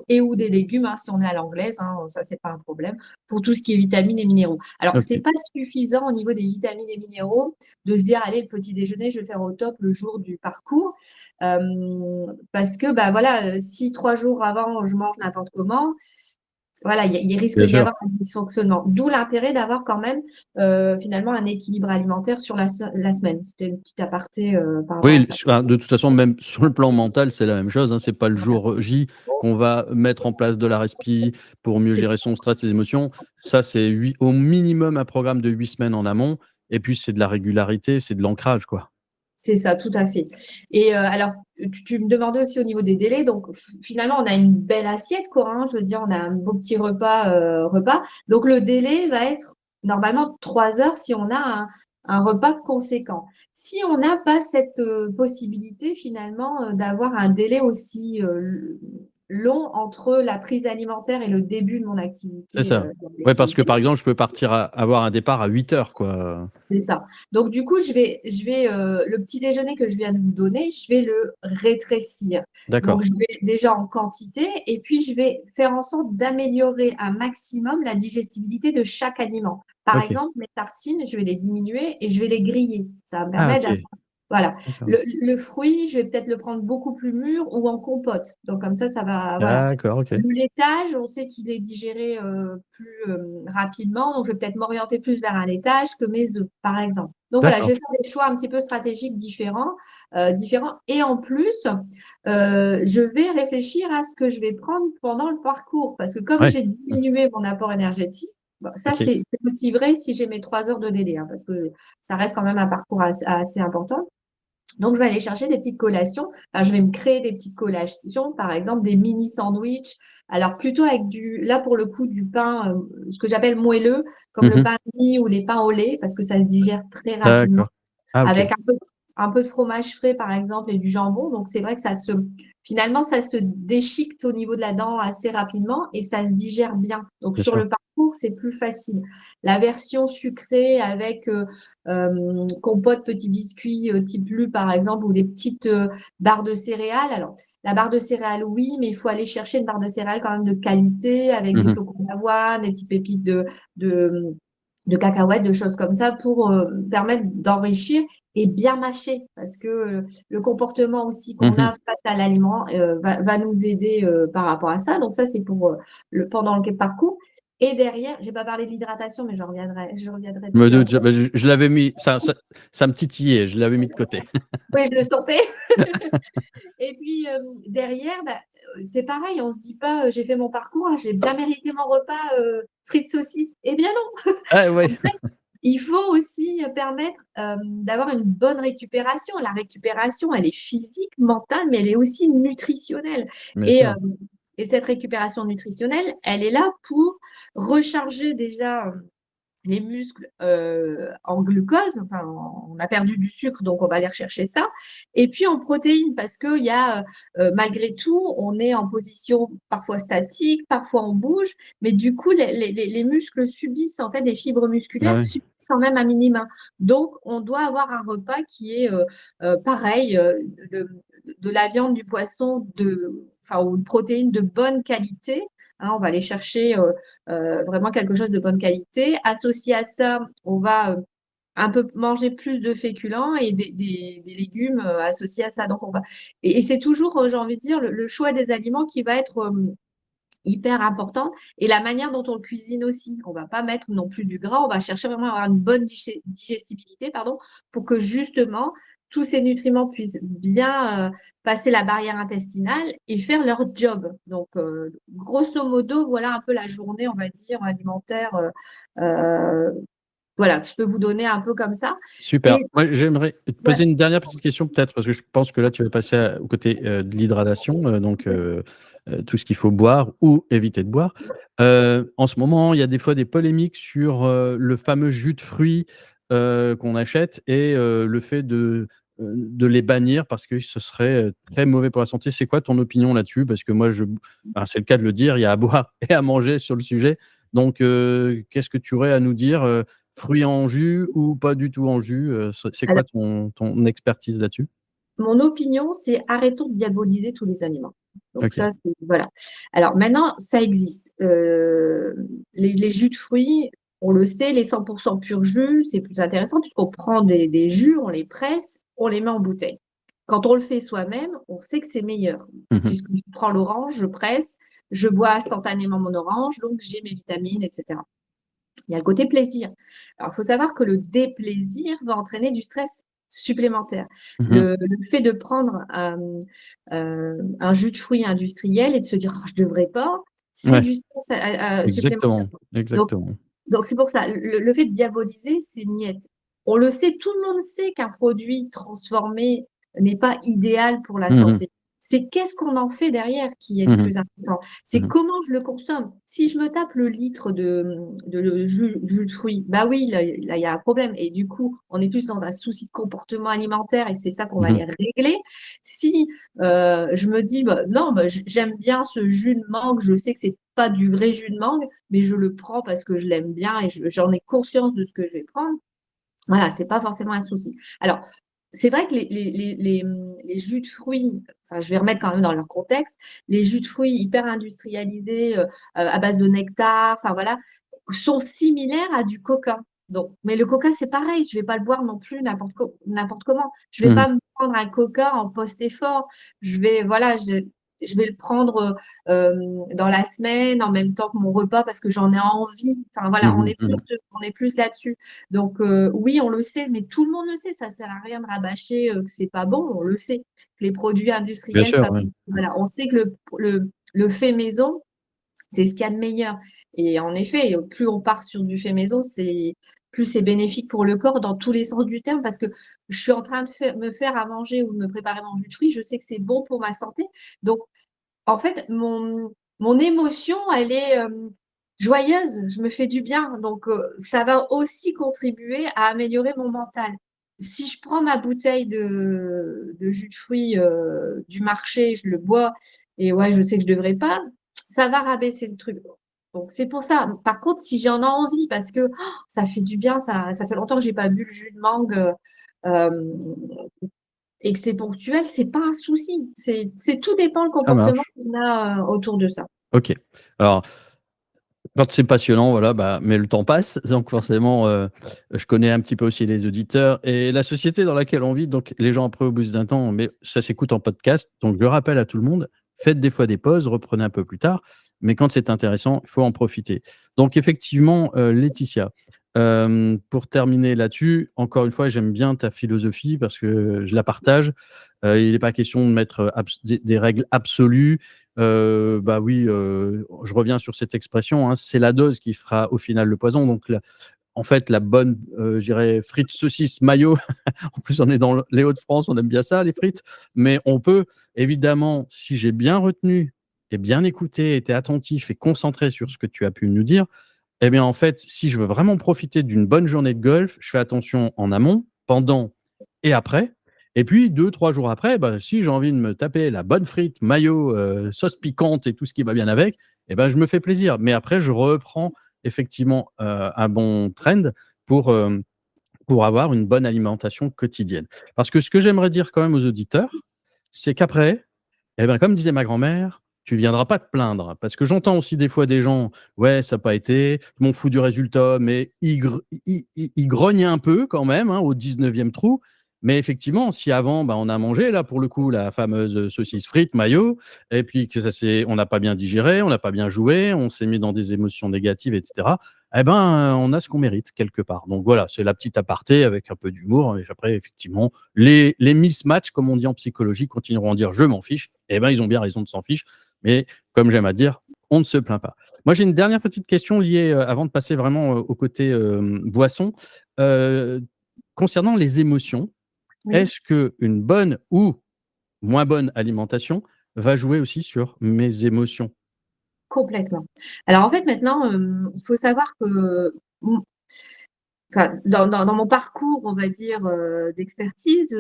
Speaker 2: et ou des légumes, hein, si on est à l'anglaise, hein, ça c'est pas un problème. Pour tout ce qui est vitamines et minéraux. Alors, c'est
Speaker 1: OK.
Speaker 2: pas suffisant au niveau des vitamines et minéraux de se dire, allez, le petit déjeuner, je vais faire au top le jour du parcours. Parce que bah voilà, si 3 jours avant je mange n'importe comment, voilà, il risque
Speaker 1: Bien
Speaker 2: d'y
Speaker 1: sûr.
Speaker 2: avoir un dysfonctionnement. D'où l'intérêt d'avoir quand même finalement un équilibre alimentaire sur la semaine. C'était une petite aparté par rapport à
Speaker 1: Oui,
Speaker 2: ça.
Speaker 1: de toute façon, même sur le plan mental, c'est la même chose, hein. C'est pas le jour J qu'on va mettre en place de la respi pour mieux
Speaker 2: C'est
Speaker 1: gérer son stress, ses émotions. Ça, c'est au minimum un programme de 8 semaines en amont et puis c'est de la régularité, c'est de l'ancrage, quoi.
Speaker 2: c'est ça, tout à fait. Et alors, tu me demandais aussi au niveau des délais. Donc, finalement, on a une belle assiette, quoi, hein. Je veux dire, on a un beau petit repas. Donc, le délai va être normalement 3 heures si on a un repas conséquent. Si on n'a pas cette possibilité, finalement, d'avoir un délai aussi long entre la prise alimentaire et le début de mon
Speaker 1: C'est
Speaker 2: activité,
Speaker 1: ça. Ouais, parce que,
Speaker 2: d'activité.
Speaker 1: par exemple, je peux avoir un départ à 8 heures, quoi.
Speaker 2: C'est ça. Donc du coup, le petit déjeuner que je viens de vous donner, je vais le rétrécir. Donc
Speaker 1: D'accord.
Speaker 2: je vais déjà en quantité et puis je vais faire en sorte d'améliorer un maximum la digestibilité de chaque aliment. Par
Speaker 1: OK.
Speaker 2: exemple, mes tartines, je vais les diminuer et je vais les griller. Ça va me
Speaker 1: Ah
Speaker 2: permettre
Speaker 1: OK.
Speaker 2: voilà.
Speaker 1: D'accord.
Speaker 2: Le fruit, je vais peut-être le prendre beaucoup plus mûr ou en compote. Donc comme ça va, voilà.
Speaker 1: D'accord, OK.
Speaker 2: Le laitage, on sait qu'il est digéré plus rapidement, donc je vais peut-être m'orienter plus vers un laitage que mes œufs, par exemple. Donc voilà, je
Speaker 1: D'accord.
Speaker 2: vais faire des choix un petit peu stratégiques différents. Et en plus, je vais réfléchir à ce que je vais prendre pendant le parcours, parce que comme
Speaker 1: Ouais.
Speaker 2: j'ai diminué mon apport énergétique, bon, ça
Speaker 1: OK.
Speaker 2: c'est aussi vrai si j'ai mes 3 heures de délai, hein, parce que ça reste quand même un parcours assez important. Donc, je vais aller chercher des petites collations. Enfin, je vais me créer des petites collations, par exemple des mini sandwichs. Alors, plutôt avec là pour le coup, du pain, ce que j'appelle moelleux, comme le
Speaker 1: Mmh.
Speaker 2: pain de mie ou les pains au lait, parce que ça se digère très rapidement
Speaker 1: D'accord. Ah OK.
Speaker 2: avec un peu de fromage frais, par exemple, et du jambon. Donc, c'est vrai que finalement, ça se déchiquette au niveau de la dent assez rapidement et ça se digère bien. Donc,
Speaker 1: Bien
Speaker 2: sur
Speaker 1: sûr.
Speaker 2: le parcours, c'est plus facile. La version sucrée avec compote, petits biscuits type Lu, par exemple, ou des petites barres de céréales. Alors, la barre de céréales, oui, mais il faut aller chercher une barre de céréales quand même de qualité avec des
Speaker 1: Mmh.
Speaker 2: flocons d'avoine, des petites pépites de, de cacahuètes, de choses comme ça pour permettre d'enrichir et bien mâcher parce que le comportement aussi qu'on a
Speaker 1: Mmh.
Speaker 2: face à l'aliment va nous aider par rapport à ça. Donc ça, c'est pour pendant le parcours. Et derrière, j'ai pas parlé de l'hydratation, mais je reviendrai
Speaker 1: Je me
Speaker 2: dessus
Speaker 1: doute,
Speaker 2: après.
Speaker 1: je l'avais mis, ça me titillait, je l'avais mis de côté.
Speaker 2: Oui, je le sentais. Et puis derrière, bah, c'est pareil, on se dit pas, j'ai fait mon parcours, ah, j'ai bien mérité mon repas frites saucisses. Eh bien non.
Speaker 1: Ah
Speaker 2: En
Speaker 1: ouais.
Speaker 2: il faut aussi permettre d'avoir une bonne récupération. La récupération, elle est physique, mentale, mais elle est aussi nutritionnelle.
Speaker 1: Bien
Speaker 2: Et,
Speaker 1: sûr.
Speaker 2: et cette récupération nutritionnelle, elle est là pour recharger déjà les muscles en glucose, enfin on a perdu du sucre, donc on va aller rechercher ça. Et puis en protéines, parce qu'il y a malgré tout, on est en position parfois statique, parfois on bouge, mais du coup les muscles subissent en fait des fibres
Speaker 1: Ah
Speaker 2: musculaires
Speaker 1: ouais.
Speaker 2: subissent quand même un minima. Donc on doit avoir un repas qui est pareil, de, de la viande, du poisson, enfin ou une protéine de bonne qualité. Hein, on va aller chercher vraiment quelque chose de bonne qualité. Associé à ça, on va un peu manger plus de féculents et des légumes associés à ça. Donc on va et c'est toujours, j'ai envie de dire, le choix des aliments qui va être hyper important et la manière dont on le cuisine aussi. On va pas mettre non plus du gras, on va chercher vraiment à avoir une bonne digestibilité, pardon, pour que justement tous ces nutriments puissent bien passer la barrière intestinale et faire leur job. Donc, grosso modo, voilà un peu la journée, on va dire, alimentaire. Euh, voilà, que je peux vous donner un peu comme ça.
Speaker 1: Super.
Speaker 2: Et
Speaker 1: Moi, j'aimerais te
Speaker 2: ouais,
Speaker 1: poser une dernière petite question peut-être, parce que je pense que là, tu vas passer au côté de l'hydratation, tout ce qu'il faut boire ou éviter de boire. En ce moment, il y a des fois des polémiques sur le fameux jus de fruits qu'on achète et le fait de les bannir parce que ce serait très mauvais pour la santé. C'est quoi ton opinion là-dessus? Parce que moi, enfin, c'est le cas de le dire, il y a à boire et à manger sur le sujet. Donc, qu'est-ce que tu aurais à nous dire? Fruits en jus ou pas du tout en jus? C'est
Speaker 2: alors,
Speaker 1: quoi ton expertise là-dessus?
Speaker 2: mon opinion, c'est arrêtons de diaboliser tous les aliments. Donc
Speaker 1: OK.
Speaker 2: ça, c'est, voilà. Alors maintenant, ça existe. Les jus de fruits, on le sait, les 100% pur jus, c'est plus intéressant puisqu'on prend des jus, on les presse, on les met en bouteille. Quand on le fait soi-même, on sait que c'est meilleur.
Speaker 1: Mmh mh.
Speaker 2: Puisque je prends l'orange, je presse, je bois instantanément mon orange, donc j'ai mes vitamines, etc. Il y a le côté plaisir. Alors, il faut savoir que le déplaisir va entraîner du stress supplémentaire.
Speaker 1: Mmh.
Speaker 2: Le fait de prendre un jus de fruits industriel et de se dire oh, je ne devrais pas, c'est
Speaker 1: Ouais,
Speaker 2: du stress supplémentaire.
Speaker 1: exactement,
Speaker 2: Donc,
Speaker 1: exactement.
Speaker 2: donc c'est pour ça, le fait de diaboliser, c'est niette. On le sait, tout le monde sait qu'un produit transformé n'est pas idéal pour la
Speaker 1: Mmh mh.
Speaker 2: santé. C'est qu'est-ce qu'on en fait derrière qui est le
Speaker 1: Mmh mh.
Speaker 2: plus important. C'est
Speaker 1: Mmh.
Speaker 2: comment je le consomme. Si je me tape le litre de jus de fruits, bah oui, là, il y a un problème. Et du coup, on est plus dans un souci de comportement alimentaire et c'est ça qu'on va
Speaker 1: Mmh.
Speaker 2: aller régler. Si je me dis, bah, non, bah, j'aime bien ce jus de mangue, je sais que c'est pas du vrai jus de mangue, mais je le prends parce que je l'aime bien et j'en ai conscience de ce que je vais prendre. Voilà, c'est pas forcément un souci. Alors, c'est vrai que les jus de fruits, enfin, je vais remettre quand même dans leur contexte, les jus de fruits hyper industrialisés à base de nectar, enfin voilà, sont similaires à du coca. Donc, mais le coca, c'est pareil, je vais pas le boire non plus n'importe comment. Je vais
Speaker 1: Mmh.
Speaker 2: pas me prendre un coca en post-effort. Voilà, je vais le prendre dans la semaine en même temps que mon repas parce que j'en ai envie. Enfin voilà,
Speaker 1: Mmh mh. Mmh.
Speaker 2: on est plus là-dessus. Donc oui, on le sait, mais tout le monde le sait, ça sert à rien de rabâcher que c'est pas bon, on le sait. Que les produits
Speaker 1: Bien
Speaker 2: industriels
Speaker 1: sûr, ouais.
Speaker 2: fabriqués, voilà, on sait que le fait maison, c'est ce qu'il y a de meilleur. Et en effet, plus on part sur du fait maison, plus c'est bénéfique pour le corps dans tous les sens du terme, parce que je suis en train de me faire à manger ou de me préparer mon jus de fruits, je sais que c'est bon pour ma santé. Donc en fait, mon émotion, elle est joyeuse, je me fais du bien. Donc, ça va aussi contribuer à améliorer mon mental. Si je prends ma bouteille de jus de fruits du marché, je le bois, et ouais, je sais que je devrais pas, ça va rabaisser le truc. Donc, c'est pour ça. Par contre, si j'en ai envie, parce que ça fait du bien, ça fait longtemps que j'ai pas bu le jus de mangue, euh, et que c'est ponctuel, c'est pas un souci. C'est tout dépend le
Speaker 1: Ça
Speaker 2: comportement
Speaker 1: marche.
Speaker 2: qu'on a autour de ça.
Speaker 1: OK. Alors, quand c'est passionnant, voilà, bah, mais le temps passe, donc forcément, je connais un petit peu aussi les auditeurs et la société dans laquelle on vit, donc les gens après au bout d'un temps, mais ça s'écoute en podcast, donc je rappelle à tout le monde, faites des fois des pauses, reprenez un peu plus tard, mais quand c'est intéressant, il faut en profiter. Donc effectivement, Laetitia, pour terminer là-dessus, encore une fois, j'aime bien ta philosophie parce que je la partage. Il n'est pas question de mettre, des règles absolues. Bah oui, je reviens sur cette expression, hein, c'est la dose qui fera au final le poison. Donc en fait, la bonne, je dirais, frites saucisses mayo. En plus, on est dans les Hauts-de-France, on aime bien ça, les frites. Mais on peut évidemment, si j'ai bien retenu et bien écouté, été attentif et concentré sur ce que tu as pu nous dire, eh bien, en fait, si je veux vraiment profiter d'une bonne journée de golf, je fais attention en amont, pendant et après. Et puis 2, 3 jours après, bah, si j'ai envie de me taper la bonne frite, mayo, sauce piquante et tout ce qui va bien avec, eh ben, je me fais plaisir. Mais après, je reprends effectivement, un bon trend pour, pour avoir une bonne alimentation quotidienne. Parce que ce que j'aimerais dire quand même aux auditeurs, c'est qu'après, eh ben, comme disait ma grand-mère, tu viendras pas te plaindre. Parce que j'entends aussi des fois des gens, ouais, ça n'a pas été, je m'en fous du résultat, mais ils grognent un peu quand même, hein, au 19e trou. Mais effectivement, si avant, bah, on a mangé, là, pour le coup, la fameuse saucisse frite, mayo, et puis que on n'a pas bien digéré, on n'a pas bien joué, on s'est mis dans des émotions négatives, etc. Eh ben, on a ce qu'on mérite quelque part. Donc voilà, c'est la petite aparté avec un peu d'humour. Et après, effectivement, les mismatchs, comme on dit en psychologie, continueront à dire je m'en fiche. Eh ben, ils ont bien raison de s'en fiche. Mais comme j'aime à dire, on ne se plaint pas. Moi, j'ai une dernière petite question liée, avant de passer vraiment au côté boisson. Euh, Concernant les émotions,
Speaker 2: Oui.
Speaker 1: est-ce qu'une bonne ou moins bonne alimentation va jouer aussi sur mes émotions?
Speaker 2: Complètement. Alors en fait maintenant, il faut savoir que, mmh, enfin dans mon parcours, on va dire, d'expertise,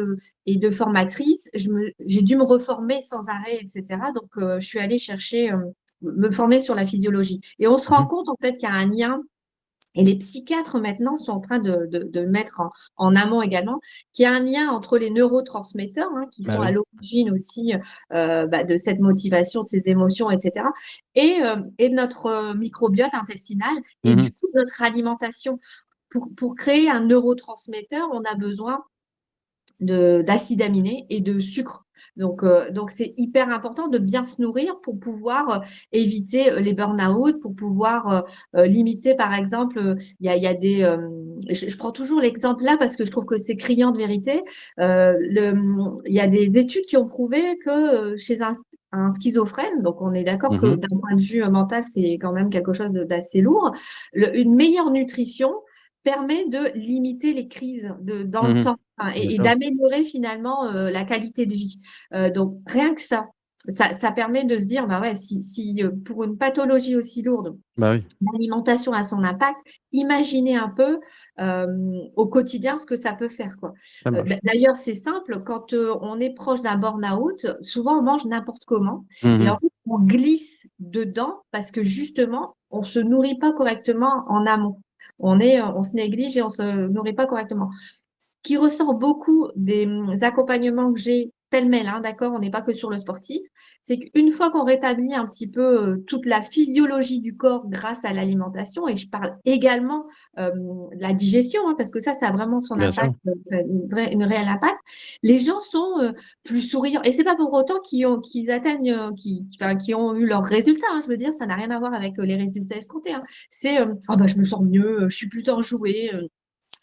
Speaker 2: et de formatrice, j'ai dû me reformer sans arrêt et cetera. Donc je suis allée chercher, me former sur la physiologie et on se rend
Speaker 1: Mmh.
Speaker 2: compte en fait qu'il y a un lien. Et les psychiatres maintenant sont en train de mettre en amont également, qu'il y a un lien entre les neurotransmetteurs, hein, qui
Speaker 1: Bah
Speaker 2: sont à
Speaker 1: oui.
Speaker 2: l'origine aussi, bah, de cette motivation, de ces émotions, et cetera, et notre, microbiote intestinal et
Speaker 1: Mmh.
Speaker 2: du coup notre alimentation. Pour créer un neurotransmetteur, on a besoin d'acides aminés et de sucre. Donc c'est hyper important de bien se nourrir pour pouvoir, éviter, les burn-out, pour pouvoir, limiter par exemple, il y a des, je prends toujours l'exemple là parce que je trouve que c'est criant de vérité. Il y a des études qui ont prouvé que, chez un schizophrène, donc on est d'accord que
Speaker 1: Mmh.
Speaker 2: d'un point de vue, mental, c'est quand même quelque chose d'assez lourd. Une meilleure nutrition permet de limiter les crises dans le
Speaker 1: Mmh.
Speaker 2: temps. Enfin,
Speaker 1: Bien
Speaker 2: et
Speaker 1: sûr.
Speaker 2: d'améliorer finalement, la qualité de vie. Donc rien que ça permet de se dire: «Bah, ouais, si, pour une pathologie aussi lourde,
Speaker 1: Bah oui,
Speaker 2: l'alimentation a son impact, imaginez un peu, au quotidien ce que ça peut faire, quoi».
Speaker 1: ça marche.
Speaker 2: D'ailleurs, c'est simple, quand, on est proche d'un burn-out, souvent on mange n'importe comment et en
Speaker 1: Mmh.
Speaker 2: fait, on glisse dedans parce que justement, on se nourrit pas correctement en amont. On se néglige et on se nourrit pas correctement. Ce qui ressort beaucoup des, accompagnements que j'ai pêle-mêle, hein, d'accord? On n'est pas que sur le sportif. C'est qu'une fois qu'on rétablit un petit peu, toute la physiologie du corps grâce à l'alimentation et je parle également, de la digestion, hein, parce que ça a vraiment son
Speaker 1: Bien
Speaker 2: impact,
Speaker 1: sûr.
Speaker 2: ça a une réelle impact. Les gens sont, plus souriants et c'est pas pour autant qu'ils atteignent, enfin, qui ont eu leurs résultats, hein. Je veux dire, ça n'a rien à voir avec, les résultats escomptés, hein. C'est, «Ah bah, je me sens mieux, je suis plus enjouée,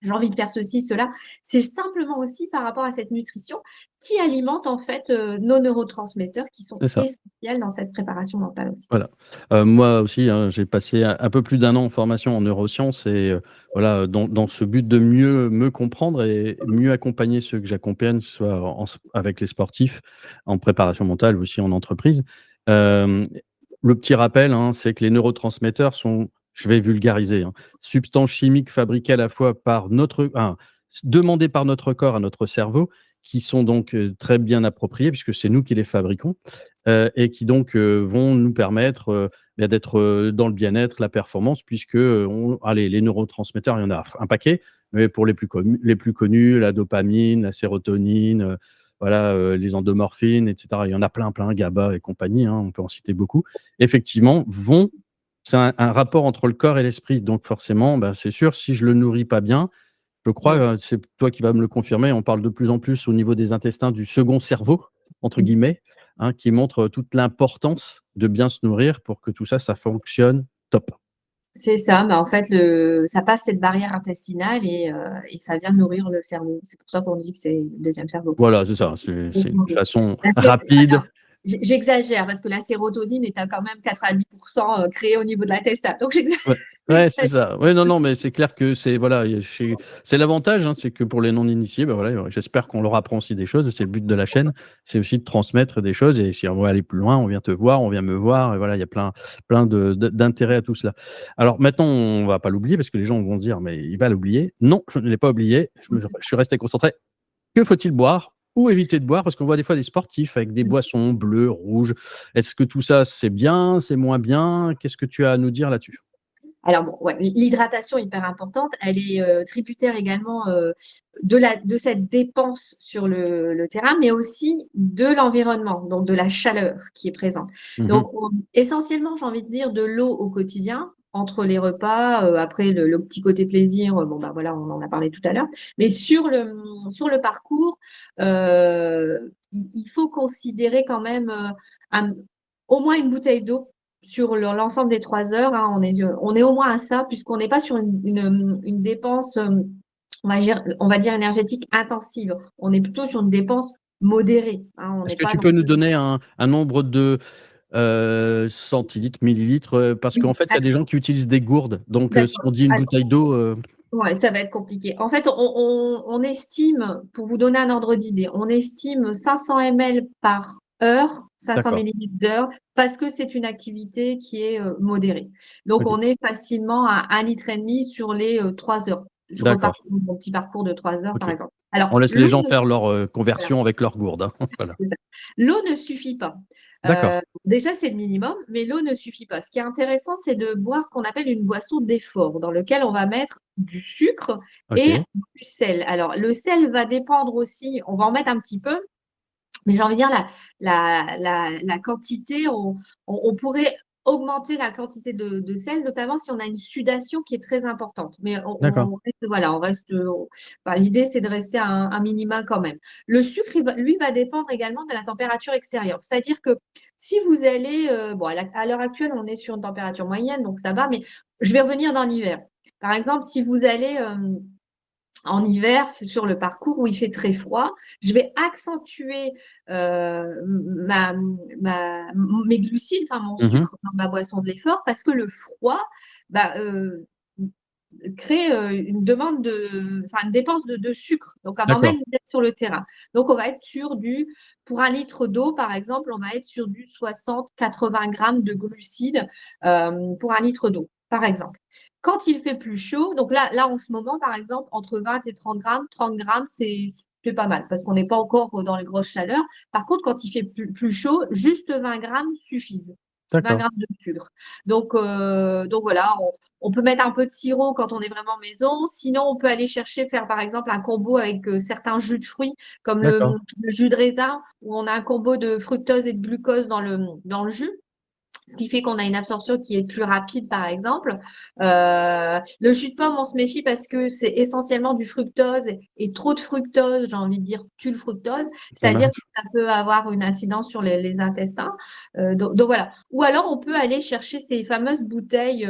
Speaker 2: j'ai envie de faire ceci, cela». C'est simplement aussi par rapport à cette nutrition qui alimente en fait, nos neurotransmetteurs qui sont
Speaker 1: C'est ça.
Speaker 2: essentiels dans cette préparation mentale aussi.
Speaker 1: Voilà. Moi aussi, hein, j'ai passé un peu plus d'un an en formation en neurosciences et voilà, dans ce but de mieux me comprendre et mieux accompagner ceux que j'accompagne, soit avec les sportifs, en préparation mentale, aussi en entreprise. Hem, le petit rappel, hein, c'est que les neurotransmetteurs sont, je vais vulgariser, hein, substances chimiques fabriquées à la fois par demandées par notre corps à notre cerveau, qui sont donc, très bien appropriées puisque c'est nous qui les fabriquons. Et qui donc, vont nous permettre, d'être, dans le bien-être, la performance puisque, les neurotransmetteurs, il y en a un paquet, mais pour les plus connus, la dopamine, la sérotonine, voilà, les endomorphines et cetera. Il y en a plein, plein, GABA et compagnie, hein, on peut en citer beaucoup. Effectivement, c'est un rapport entre le corps et l'esprit, donc forcément, bah, c'est sûr, si je le nourris pas bien, je crois,
Speaker 2: Mmh.
Speaker 1: c'est toi qui vas me le confirmer, on parle de plus en plus au niveau des intestins du «second cerveau» entre
Speaker 2: Mmh.
Speaker 1: guillemets, hein, qui montre toute l'importance de bien se nourrir pour que tout ça, ça fonctionne top.
Speaker 2: C'est ça, bah, en fait, ça passe cette barrière intestinale et ça vient nourrir le cerveau. C'est pour ça qu'on dit que c'est le deuxième cerveau.
Speaker 1: Voilà, c'est ça, c'est une façon
Speaker 2: La sé
Speaker 1: rapide.
Speaker 2: Alors, j'exagère parce que la sérotonine est à quand même 90 créée au niveau de l'intestin, donc j'exagère.
Speaker 1: Ouais. Ouais, c'est ça. Ouais, non, non, mais c'est clair que c'est voilà, c'est l'avantage, hein, c'est que pour les non-initiés, bah, voilà, j'espère qu'on leur apprend aussi des choses et c'est le but de la chaîne, c'est aussi de transmettre des choses et si on veut aller plus loin, on vient te voir, on vient me voir et voilà, il y a plein d'intérêts à tout cela. Alors maintenant, on va pas l'oublier parce que les gens vont dire: «Mais il va l'oublier». Non, je ne l'ai pas oublié, je suis resté concentré. Que faut-il boire ou éviter de boire? Parce qu'on voit des fois des sportifs avec des boissons bleues, rouges. Est-ce que tout ça, c'est bien, c'est moins bien? Qu'est-ce que tu as à nous dire là-dessus?
Speaker 2: Alors bon, ouais, l'hydratation hyper importante, elle est tributaire également de cette dépense sur le terrain, mais aussi de l'environnement, donc de la chaleur qui est présente.
Speaker 1: Mmh.
Speaker 2: Donc essentiellement, j'ai envie de dire de l'eau au quotidien, entre les repas, après le petit côté plaisir, bon bah voilà, on en a parlé tout à l'heure. Mais sur le parcours, il faut considérer quand même au moins une bouteille d'eau sur l'ensemble des 3 heures, hein, on est au moins à ça, puisqu'on n'est pas sur une dépense, on va dire énergétique intensive. On est plutôt sur une dépense modérée, hein, on
Speaker 1: Est-ce
Speaker 2: n'est
Speaker 1: que
Speaker 2: pas
Speaker 1: tu
Speaker 2: non
Speaker 1: peux nous
Speaker 2: plus.
Speaker 1: donner un nombre de, centilitres, millilitres? Parce qu'en
Speaker 2: Oui,
Speaker 1: fait, il y a des gens qui utilisent des gourdes. Donc, si
Speaker 2: d'accord.
Speaker 1: on dit une bouteille d'eau,
Speaker 2: Ouais, ça va être compliqué. En fait, on estime, pour vous donner un ordre d'idée, on estime 500 ml par heure, 500
Speaker 1: d'accord,
Speaker 2: millilitres d'heure, parce que c'est une activité qui est modérée. Donc,
Speaker 1: OK,
Speaker 2: on est facilement à 1,5 litre sur les 3 heures. Je repars
Speaker 1: d'accord,
Speaker 2: sur mon petit parcours de 3 heures, par
Speaker 1: OK.
Speaker 2: exemple. Alors,
Speaker 1: On laisse les
Speaker 2: l'eau,
Speaker 1: gens faire leur,
Speaker 2: voilà.
Speaker 1: conversion avec leur gourde, hein. Voilà.
Speaker 2: C'est ça. L'eau ne suffit pas.
Speaker 1: D'accord,
Speaker 2: Déjà, c'est le minimum, mais l'eau ne suffit pas. Ce qui est intéressant, c'est de boire ce qu'on appelle une boisson d'effort, dans lequel on va mettre du sucre et
Speaker 1: OK,
Speaker 2: du sel. Alors, le sel va dépendre aussi, on va en mettre un petit peu, mais j'ai envie de dire la quantité, on pourrait augmenter la quantité de sel, notamment si on a une sudation qui est très importante. Mais
Speaker 1: d'accord,
Speaker 2: on reste, voilà, enfin, l'idée, c'est de rester à un minima quand même. Le sucre, lui, va dépendre également de la température extérieure. C'est-à-dire que si vous allez, bon, à l'heure actuelle, on est sur une température moyenne, donc ça va, mais je vais revenir dans l'hiver. Par exemple, si vous allez en hiver, sur le parcours où il fait très froid, je vais accentuer ma, mes glucides, enfin mon
Speaker 1: mmh,
Speaker 2: sucre dans ma boisson de l'effort, parce que le froid bah, crée enfin, une dépense de sucre. Donc, avant même
Speaker 1: d'accord,
Speaker 2: d'être sur le terrain. Donc, on va être pour 1 litre d'eau, par exemple, on va être sur du 60-80 grammes de glucides pour 1 litre d'eau, par exemple. Quand il fait plus chaud, donc là, en ce moment, par exemple, entre 20 et 30 grammes, c'est pas mal parce qu'on n'est pas encore dans les grosses chaleurs. Par contre, quand il fait plus chaud, juste 20 grammes suffisent. 20
Speaker 1: d'accord,
Speaker 2: grammes de sucre. Donc voilà, on peut mettre un peu de sirop quand on est vraiment maison. Sinon, on peut aller faire par exemple un combo avec certains jus de fruits, comme
Speaker 1: d'accord,
Speaker 2: le jus de raisin, où on a un combo de fructose et de glucose dans le jus, ce qui fait qu'on a une absorption qui est plus rapide, par exemple. Le jus de pomme, on se méfie parce que c'est essentiellement du fructose et trop de fructose, j'ai envie de dire, tue le fructose,
Speaker 1: ça
Speaker 2: c'est-à-dire que
Speaker 1: marche.
Speaker 2: ça peut avoir une incidence sur les intestins. Donc voilà. Ou alors, on peut aller chercher ces fameuses bouteilles,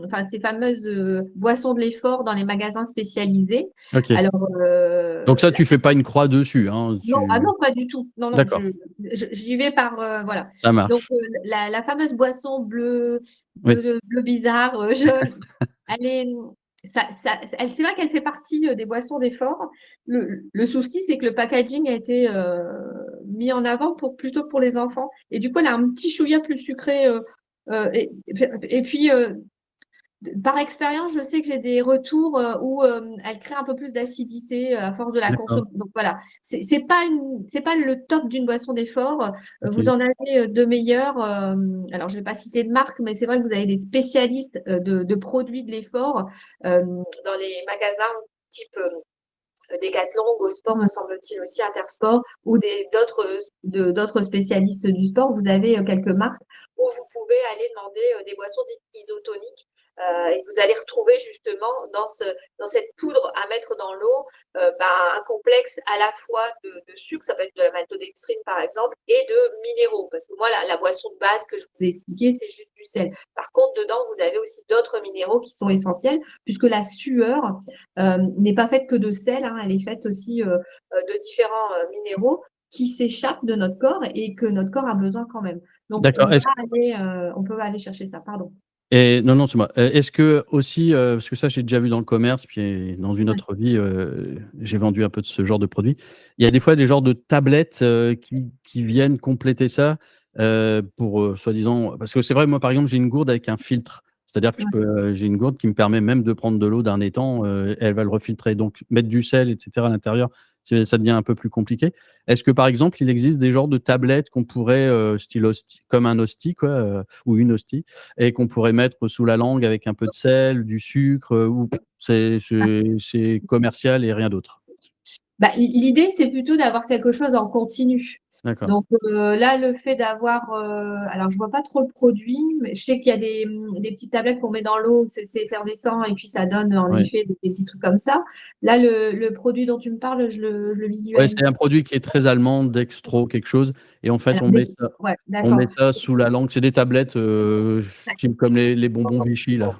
Speaker 2: enfin ces fameuses boissons de l'effort dans les magasins spécialisés.
Speaker 1: OK.
Speaker 2: Alors,
Speaker 1: Donc ça, tu fais pas une croix dessus, hein?
Speaker 2: non, ah non, pas du tout. Non, non,
Speaker 1: D'accord,
Speaker 2: j'y vais par, voilà.
Speaker 1: ça
Speaker 2: Donc,
Speaker 1: marche.
Speaker 2: la fameuse boisson bleue,
Speaker 1: Oui,
Speaker 2: bleu bizarre, jaune, elle est, c'est vrai qu'elle fait partie des boissons d'effort. Le souci, c'est que le packaging a été mis en avant plutôt pour les enfants. Et du coup, elle a un petit chouïa plus sucré. Et puis, par expérience, je sais que j'ai des retours où elle crée un peu plus d'acidité à force de la
Speaker 1: d'accord,
Speaker 2: consommer. Donc voilà, c'est pas le top d'une boisson d'effort. Vous
Speaker 1: OK.
Speaker 2: en avez de meilleurs. Alors je vais pas citer de marque, mais c'est vrai que vous avez des spécialistes de produits de l'effort dans les magasins type Decathlon, Go Sport, me semble-t-il aussi Intersport, ou d'autres spécialistes du sport. Vous avez quelques marques où vous pouvez aller demander des boissons dites isotoniques. Et vous allez retrouver justement dans cette poudre à mettre dans l'eau un complexe à la fois de sucre, ça peut être de la maltodextrine par exemple, et de minéraux. Parce que moi, la boisson de base que je vous ai expliquée, c'est juste du sel. Par contre, dedans, vous avez aussi d'autres minéraux qui sont essentiels, puisque la sueur n'est pas faite que de sel, hein, elle est faite aussi de différents minéraux qui s'échappent de notre corps et que notre corps a besoin quand même. Donc,
Speaker 1: D'accord.
Speaker 2: on peut aller chercher ça. Pardon.
Speaker 1: Et non, non, c'est moi. Est-ce que aussi, parce que ça, j'ai déjà vu dans le commerce, puis dans une
Speaker 2: Ouais.
Speaker 1: autre vie, j'ai vendu un peu de ce genre de produit. Il y a des fois des genres de tablettes, qui viennent compléter ça, pour, soi-disant parce que c'est vrai, moi, par exemple, j'ai une gourde avec un filtre. C'est-à-dire que je
Speaker 2: Ouais.
Speaker 1: peux, j'ai une gourde qui me permet même de prendre de l'eau d'un étang, elle va le refiltrer. Donc mettre du sel et cetera à l'intérieur, ça devient un peu plus compliqué. Est-ce que, par exemple, il existe des genres de tablettes qu'on pourrait, style hostie comme un hostie quoi, ou une hostie et qu'on pourrait mettre sous la langue avec un peu de sel, du sucre, ou c'est commercial et rien d'autre?
Speaker 2: Bah, l'idée, c'est plutôt d'avoir quelque chose en continu.
Speaker 1: D'accord.
Speaker 2: Donc là, le fait d'avoir, alors je vois pas trop le produit, mais je sais qu'il y a des petites tablettes qu'on met dans l'eau, c'est effervescent et puis ça donne en
Speaker 1: Ouais.
Speaker 2: effet des petits trucs comme ça. Là, le produit dont tu me parles, je le
Speaker 1: Ouais, c'est
Speaker 2: visualise.
Speaker 1: un produit qui est très allemand, Dextro quelque chose et en fait,
Speaker 2: Alors, ouais,
Speaker 1: on met
Speaker 2: d'accord.
Speaker 1: ça sous la langue. C'est des tablettes, style comme les bonbons Vichy là.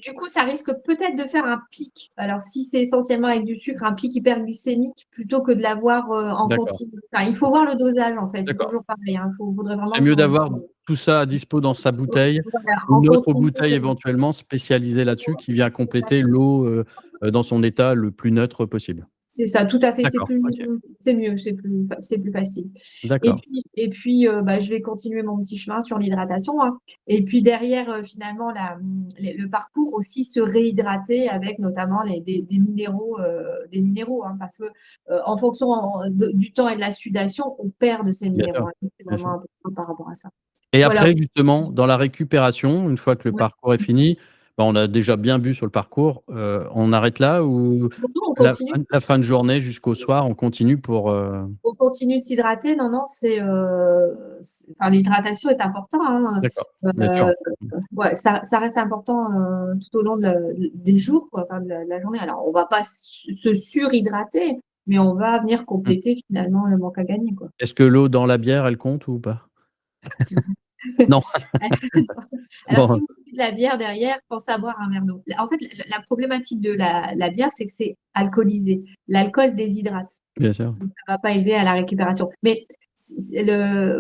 Speaker 2: Du coup, ça risque peut-être de faire un pic. Alors, si c'est essentiellement avec du sucre, un pic hyperglycémique plutôt que de l'avoir en
Speaker 1: D'accord,
Speaker 2: continu. Enfin, il faut voir le dosage en fait. C'est
Speaker 1: d'accord.
Speaker 2: toujours pareil, hein. Faudrait
Speaker 1: C'est
Speaker 2: vraiment
Speaker 1: mieux
Speaker 2: que
Speaker 1: d'avoir tout ça à dispo dans sa bouteille
Speaker 2: voilà,
Speaker 1: ou
Speaker 2: en
Speaker 1: une autre
Speaker 2: continu.
Speaker 1: bouteille éventuellement spécialisée là-dessus qui vient compléter l'eau, dans son état le plus neutre possible.
Speaker 2: C'est ça, tout à fait.
Speaker 1: D'accord, OK.
Speaker 2: C'est mieux, c'est plus facile.
Speaker 1: D'accord.
Speaker 2: Et puis, bah, je vais continuer mon petit chemin sur l'hydratation, hein. Et puis derrière, finalement, le parcours aussi se réhydrater avec notamment des minéraux, hein, parce que en fonction du temps et de la sudation, on perd de ces
Speaker 1: Bien
Speaker 2: minéraux,
Speaker 1: sûr,
Speaker 2: hein. C'est
Speaker 1: bien
Speaker 2: vraiment
Speaker 1: sûr.
Speaker 2: important par rapport à ça.
Speaker 1: Et
Speaker 2: Voilà.
Speaker 1: après justement, dans la récupération, une fois que le
Speaker 2: Ouais.
Speaker 1: parcours est fini, bah, on a déjà bien bu sur le parcours, on arrête là ou
Speaker 2: Surtout, on continue.
Speaker 1: la fin de journée jusqu'au soir, on continue pour,
Speaker 2: On continue de s'hydrater. Non, non, enfin, l'hydratation est important, hein.
Speaker 1: d'accord, bien sûr.
Speaker 2: Euh, ouais, ça reste important tout au long des jours, quoi, enfin de la journée. Alors, on va pas se surhydrater, mais on va venir
Speaker 1: Mmh.
Speaker 2: compléter finalement le manque à gagner, quoi.
Speaker 1: Est-ce que l'eau dans la bière, elle compte ou pas? Non?
Speaker 2: Alors, si
Speaker 1: Bon,
Speaker 2: vous buvez de la bière derrière, pensez à boire un verre d'eau. En fait, la problématique de la bière, c'est que c'est alcoolisé. L'alcool déshydrate.
Speaker 1: bien sûr.
Speaker 2: Donc, ça va pas aider à la récupération. Mais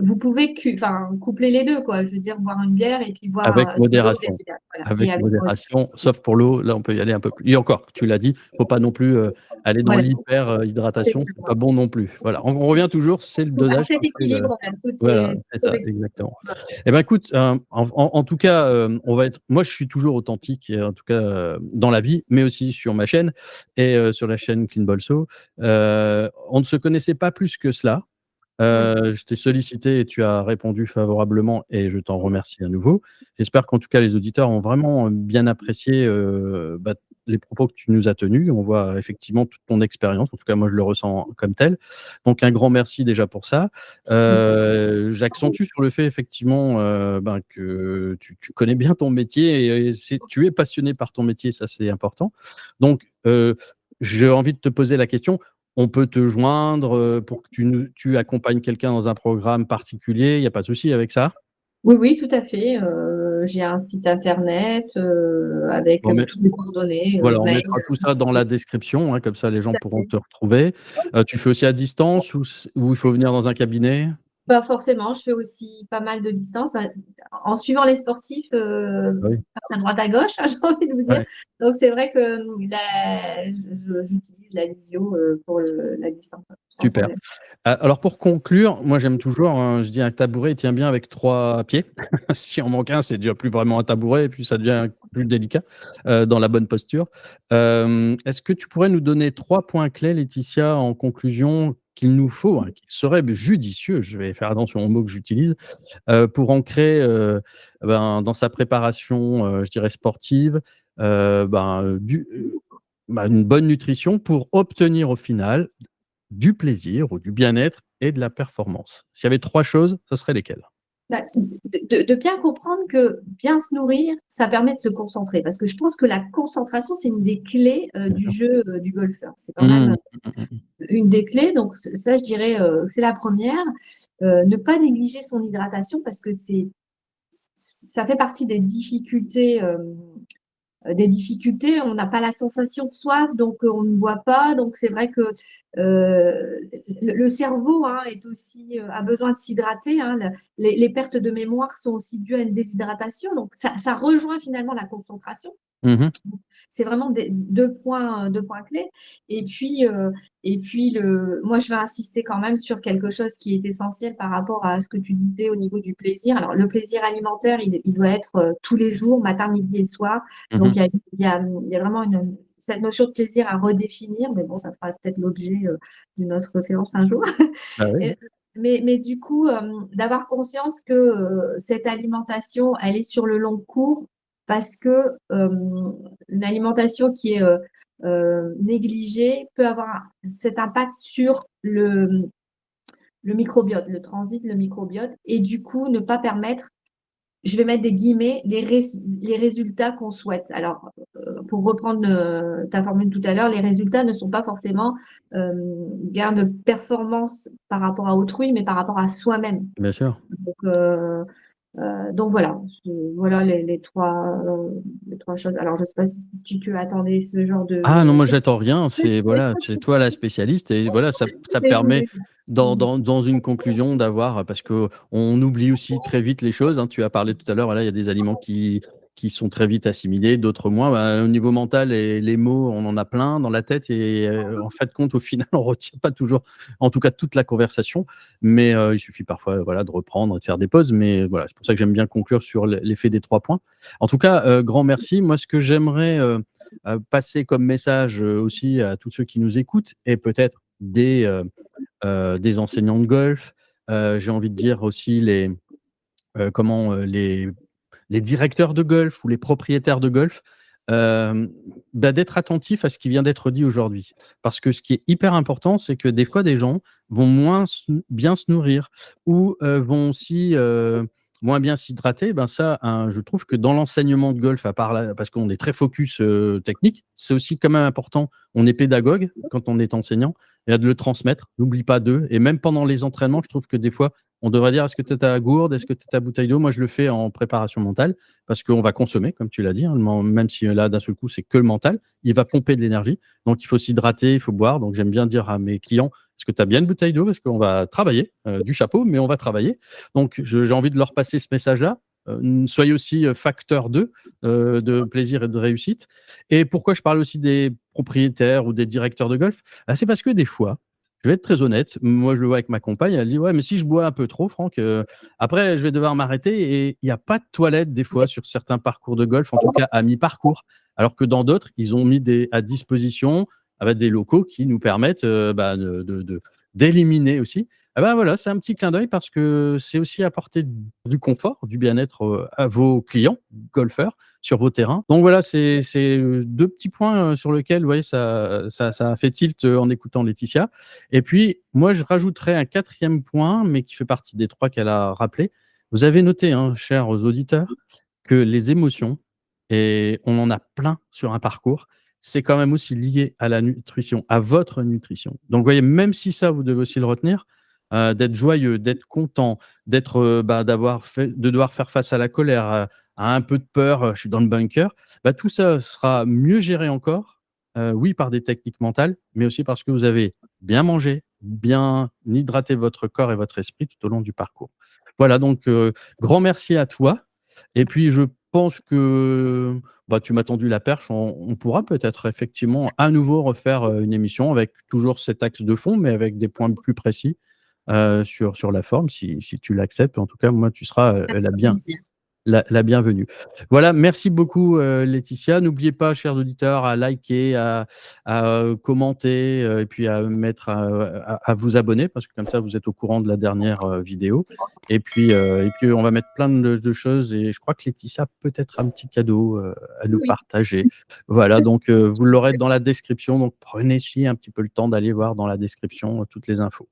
Speaker 2: vous pouvez enfin, coupler les deux, quoi. Je veux dire, boire une bière et puis boire
Speaker 1: Avec
Speaker 2: de l'eau
Speaker 1: modération,
Speaker 2: derrière. Voilà. Et
Speaker 1: avec
Speaker 2: avec
Speaker 1: modération, sauf pour l'eau, là, on peut y aller un peu plus et encore, tu l'as dit, faut pas non plus, aller dans
Speaker 2: voilà,
Speaker 1: l'hyper,
Speaker 2: c'est
Speaker 1: hydratation,
Speaker 2: ça.
Speaker 1: c'est pas bon non plus. Voilà, on revient toujours, c'est le
Speaker 2: Faut à
Speaker 1: dosage
Speaker 2: cet
Speaker 1: qui fait le
Speaker 2: équilibre, là,
Speaker 1: voilà, c'est ça, exactement. Et ben, écoute, en tout cas, on va être moi, je suis toujours authentique et en tout cas, dans la vie, mais aussi sur ma chaîne et sur la chaîne Clean Bolso. On ne se connaissait pas plus que cela.
Speaker 2: Oui.
Speaker 1: Je t'ai sollicité et tu as répondu favorablement et je t'en remercie à nouveau. J'espère qu'en tout cas les auditeurs ont vraiment, bien apprécié, bah, les propos que tu nous as tenus. On voit effectivement toute ton expérience, en tout cas moi je le ressens comme tel. Donc un grand merci déjà pour ça. J'accentue sur le fait effectivement, ben, que tu connais bien ton métier et tu es passionné par ton métier, ça c'est important. Donc, j'ai envie de te poser la question, on peut te joindre, pour que tu accompagnes quelqu'un dans un programme particulier, il y a pas de souci avec ça?
Speaker 2: Oui, oui, tout à fait. J'ai un site internet avec
Speaker 1: Bon mais
Speaker 2: toutes les coordonnées,
Speaker 1: voilà, on
Speaker 2: mail.
Speaker 1: mettra tout ça dans la description, hein, comme ça les gens
Speaker 2: Tout à
Speaker 1: pourront
Speaker 2: fait.
Speaker 1: te retrouver. Tu fais aussi à distance ou il faut venir dans un cabinet?
Speaker 2: Pas forcément, je fais aussi pas mal de distance, bah, en suivant les sportifs,
Speaker 1: Ah oui,
Speaker 2: à droite à gauche, hein, j'ai envie de vous dire.
Speaker 1: ouais,
Speaker 2: Donc c'est vrai que j'utilise la visio pour la distance, sans
Speaker 1: super.
Speaker 2: problème.
Speaker 1: Alors pour conclure, moi j'aime toujours, je dis: «Un tabouret, il tient bien avec 3 pieds». Si en manque un, c'est déjà plus vraiment un tabouret et puis ça devient plus délicat, dans la bonne posture. Est-ce que tu pourrais nous donner 3 points clés, Laetitia, en conclusion, qu'il nous faut, hein, qui seraient judicieux, je vais faire attention aux mots que j'utilise, pour ancrer, ben, dans sa préparation, je dirais sportive, ben, bah, une bonne nutrition pour obtenir au final du plaisir ou du bien-être et de la performance. S'il y avait 3 choses, ce seraient lesquelles?
Speaker 2: Bah, de bien comprendre que bien se nourrir, ça permet de se concentrer. Parce que je pense que la concentration, c'est une des clés
Speaker 1: Bien
Speaker 2: du
Speaker 1: sûr.
Speaker 2: jeu du golfeur. C'est quand
Speaker 1: Mmh.
Speaker 2: même
Speaker 1: Mmh mh, mmh.
Speaker 2: une des clés. Donc ça, je dirais, c'est la première. Ne pas négliger son hydratation parce que ça fait partie des difficultés des difficultés, on n'a pas la sensation de soif, donc on ne boit pas. Donc c'est vrai que le cerveau hein, est aussi, a besoin de s'hydrater. Hein. Les pertes de mémoire sont aussi dues à une déshydratation. Donc ça rejoint finalement la concentration.
Speaker 1: Mmh.
Speaker 2: C'est vraiment deux points clés. Et puis, moi, je vais insister quand même sur quelque chose qui est essentiel par rapport à ce que tu disais au niveau du plaisir. Alors, le plaisir alimentaire, il doit être tous les jours, matin, midi et soir. Donc,
Speaker 1: Mmh.
Speaker 2: il y a vraiment cette notion de plaisir à redéfinir, mais bon, ça fera peut-être l'objet d'une autre séance un jour.
Speaker 1: Bah, oui.
Speaker 2: Et- mais du coup, d'avoir conscience que cette alimentation, elle est sur le long cours parce que une alimentation qui est négligée peut avoir cet impact sur le microbiote, le microbiote, et du coup ne pas permettre, je vais mettre des guillemets, les résultats qu'on souhaite. Alors, pour reprendre ta formule tout à l'heure, les résultats ne sont pas forcément gain de performance par rapport à autrui, mais par rapport à soi-même.
Speaker 1: Bien sûr.
Speaker 2: Donc, donc voilà, voilà les trois choses. Alors, je ne sais pas si tu attendais ce genre
Speaker 1: Ah non,
Speaker 2: de...
Speaker 1: moi j'attends rien, c'est voilà, c'est toi la spécialiste et voilà, ça
Speaker 2: Mais je
Speaker 1: permet
Speaker 2: voulais...
Speaker 1: dans une conclusion d'avoir parce qu'on oublie aussi très vite les choses, hein. Tu as parlé tout à l'heure, voilà, il y a des aliments qui sont très vite assimilés, d'autres moins. Bah, au niveau mental et les mots, on en a plein dans la tête et en fait de compte, au final, on retient pas toujours, en tout cas toute la conversation, mais il suffit parfois, voilà, de reprendre et de faire des pauses, mais voilà, c'est pour ça que j'aime bien conclure sur l'effet des 3 points. En tout cas, grand merci. Moi, ce que j'aimerais, passer comme message aussi à tous ceux qui nous écoutent et peut-être des enseignants de golf. J'ai envie de dire aussi comment, les directeurs de golf ou les propriétaires de golf, bah, d'être attentifs à ce qui vient d'être dit aujourd'hui. Parce que ce qui est hyper important, c'est que des fois, des gens vont moins bien se nourrir ou vont aussi moins bien s'hydrater. Ben ça, je trouve que dans l'enseignement de golf, à part parce qu'on est très focus technique, c'est aussi quand même important. On est pédagogue quand on est enseignant et à de le transmettre. N'oublie pas d'eux. Et même pendant les entraînements, je trouve que des fois, on devrait dire: «Est-ce que tu as ta gourde? Est-ce que tu as ta bouteille d'eau?» Moi, je le fais en préparation mentale parce qu'on va consommer, comme tu l'as dit, hein, même si là, d'un seul coup, c'est que le mental, il va pomper de l'énergie. Donc, il faut s'hydrater, il faut boire. Donc, j'aime bien dire à mes clients: «Est-ce que tu as bien une bouteille d'eau? Parce qu'on va travailler, du chapeau, mais on va travailler». Donc, j'ai envie de leur passer ce message-là. Soyez aussi facteur de plaisir et de réussite. Et pourquoi je parle aussi des propriétaires ou des directeurs de golf? Ah, c'est parce que des fois, je vais être très honnête. Moi, je le vois avec ma compagne. Elle dit: «Ouais, mais si je bois un peu trop, Franck, après, je vais devoir m'arrêter». Et il n'y a pas de toilette, des fois, sur certains parcours de golf, en tout cas à mi-parcours. Alors que dans d'autres, ils ont mis à disposition avec des locaux qui nous permettent bah, d'éliminer aussi. Ah ben voilà, c'est un petit clin d'œil parce que c'est aussi apporter du confort, du bien-être à vos clients, golfeurs, sur vos terrains. Donc voilà, c'est deux petits points sur lesquels, vous voyez, ça a fait tilt en écoutant Laetitia. Et puis, moi, je rajouterais un quatrième point, mais qui fait partie des trois qu'elle a rappelé. Vous avez noté, hein, chers auditeurs, que les émotions, et on en a plein sur un parcours, c'est quand même aussi lié à la nutrition, à votre nutrition. Donc, vous voyez, même si ça, vous devez aussi le retenir, d'être joyeux, d'être content, d'être, bah, de devoir faire face à la colère, à un peu de peur, je suis dans le bunker, bah, tout ça sera mieux géré encore, oui, par des techniques mentales, mais aussi parce que vous avez bien mangé, bien hydraté votre corps et votre esprit tout au long du parcours. Voilà, donc grand merci à toi. Et puis je pense que, bah, tu m'as tendu la perche. On pourra peut-être effectivement à nouveau refaire, une émission avec toujours cet axe de fond, mais avec des points plus précis, sur la forme si tu l'acceptes. En tout cas, moi, tu seras, la bienvenue. Voilà, merci beaucoup, Laetitia. N'oubliez pas, chers auditeurs, à liker, à commenter, et puis à mettre à vous abonner parce que comme ça, vous êtes au courant de la dernière, vidéo. Et puis on va mettre plein de choses et je crois que Laetitia a peut-être un petit cadeau, à nous
Speaker 2: Oui,
Speaker 1: partager. Voilà, donc vous l'aurez dans la description, donc prenez aussi un petit peu le temps d'aller voir dans la description, toutes les infos.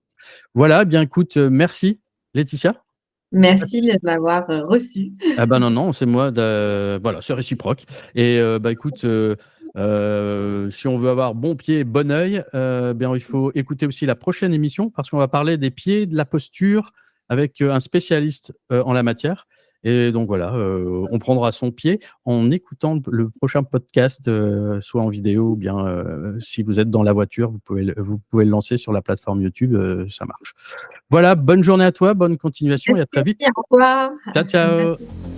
Speaker 1: Voilà, eh bien écoute, merci Laetitia.
Speaker 2: merci de m'avoir reçu.
Speaker 1: Ah bah, non, non, c'est moi voilà, c'est réciproque. Et bah, écoute, si on veut avoir bon pied, bon œil, bien, il faut écouter aussi la prochaine émission parce qu'on va parler des pieds, de la posture avec, un spécialiste, en la matière. Et donc voilà, on prendra son pied en écoutant le prochain podcast, soit en vidéo ou bien, si vous êtes dans la voiture, vous pouvez le lancer sur la plateforme YouTube, ça marche. Voilà, bonne journée à toi, bonne continuation et à très
Speaker 2: Merci,
Speaker 1: vite.
Speaker 2: au revoir.
Speaker 1: Ciao, ciao.
Speaker 2: Merci.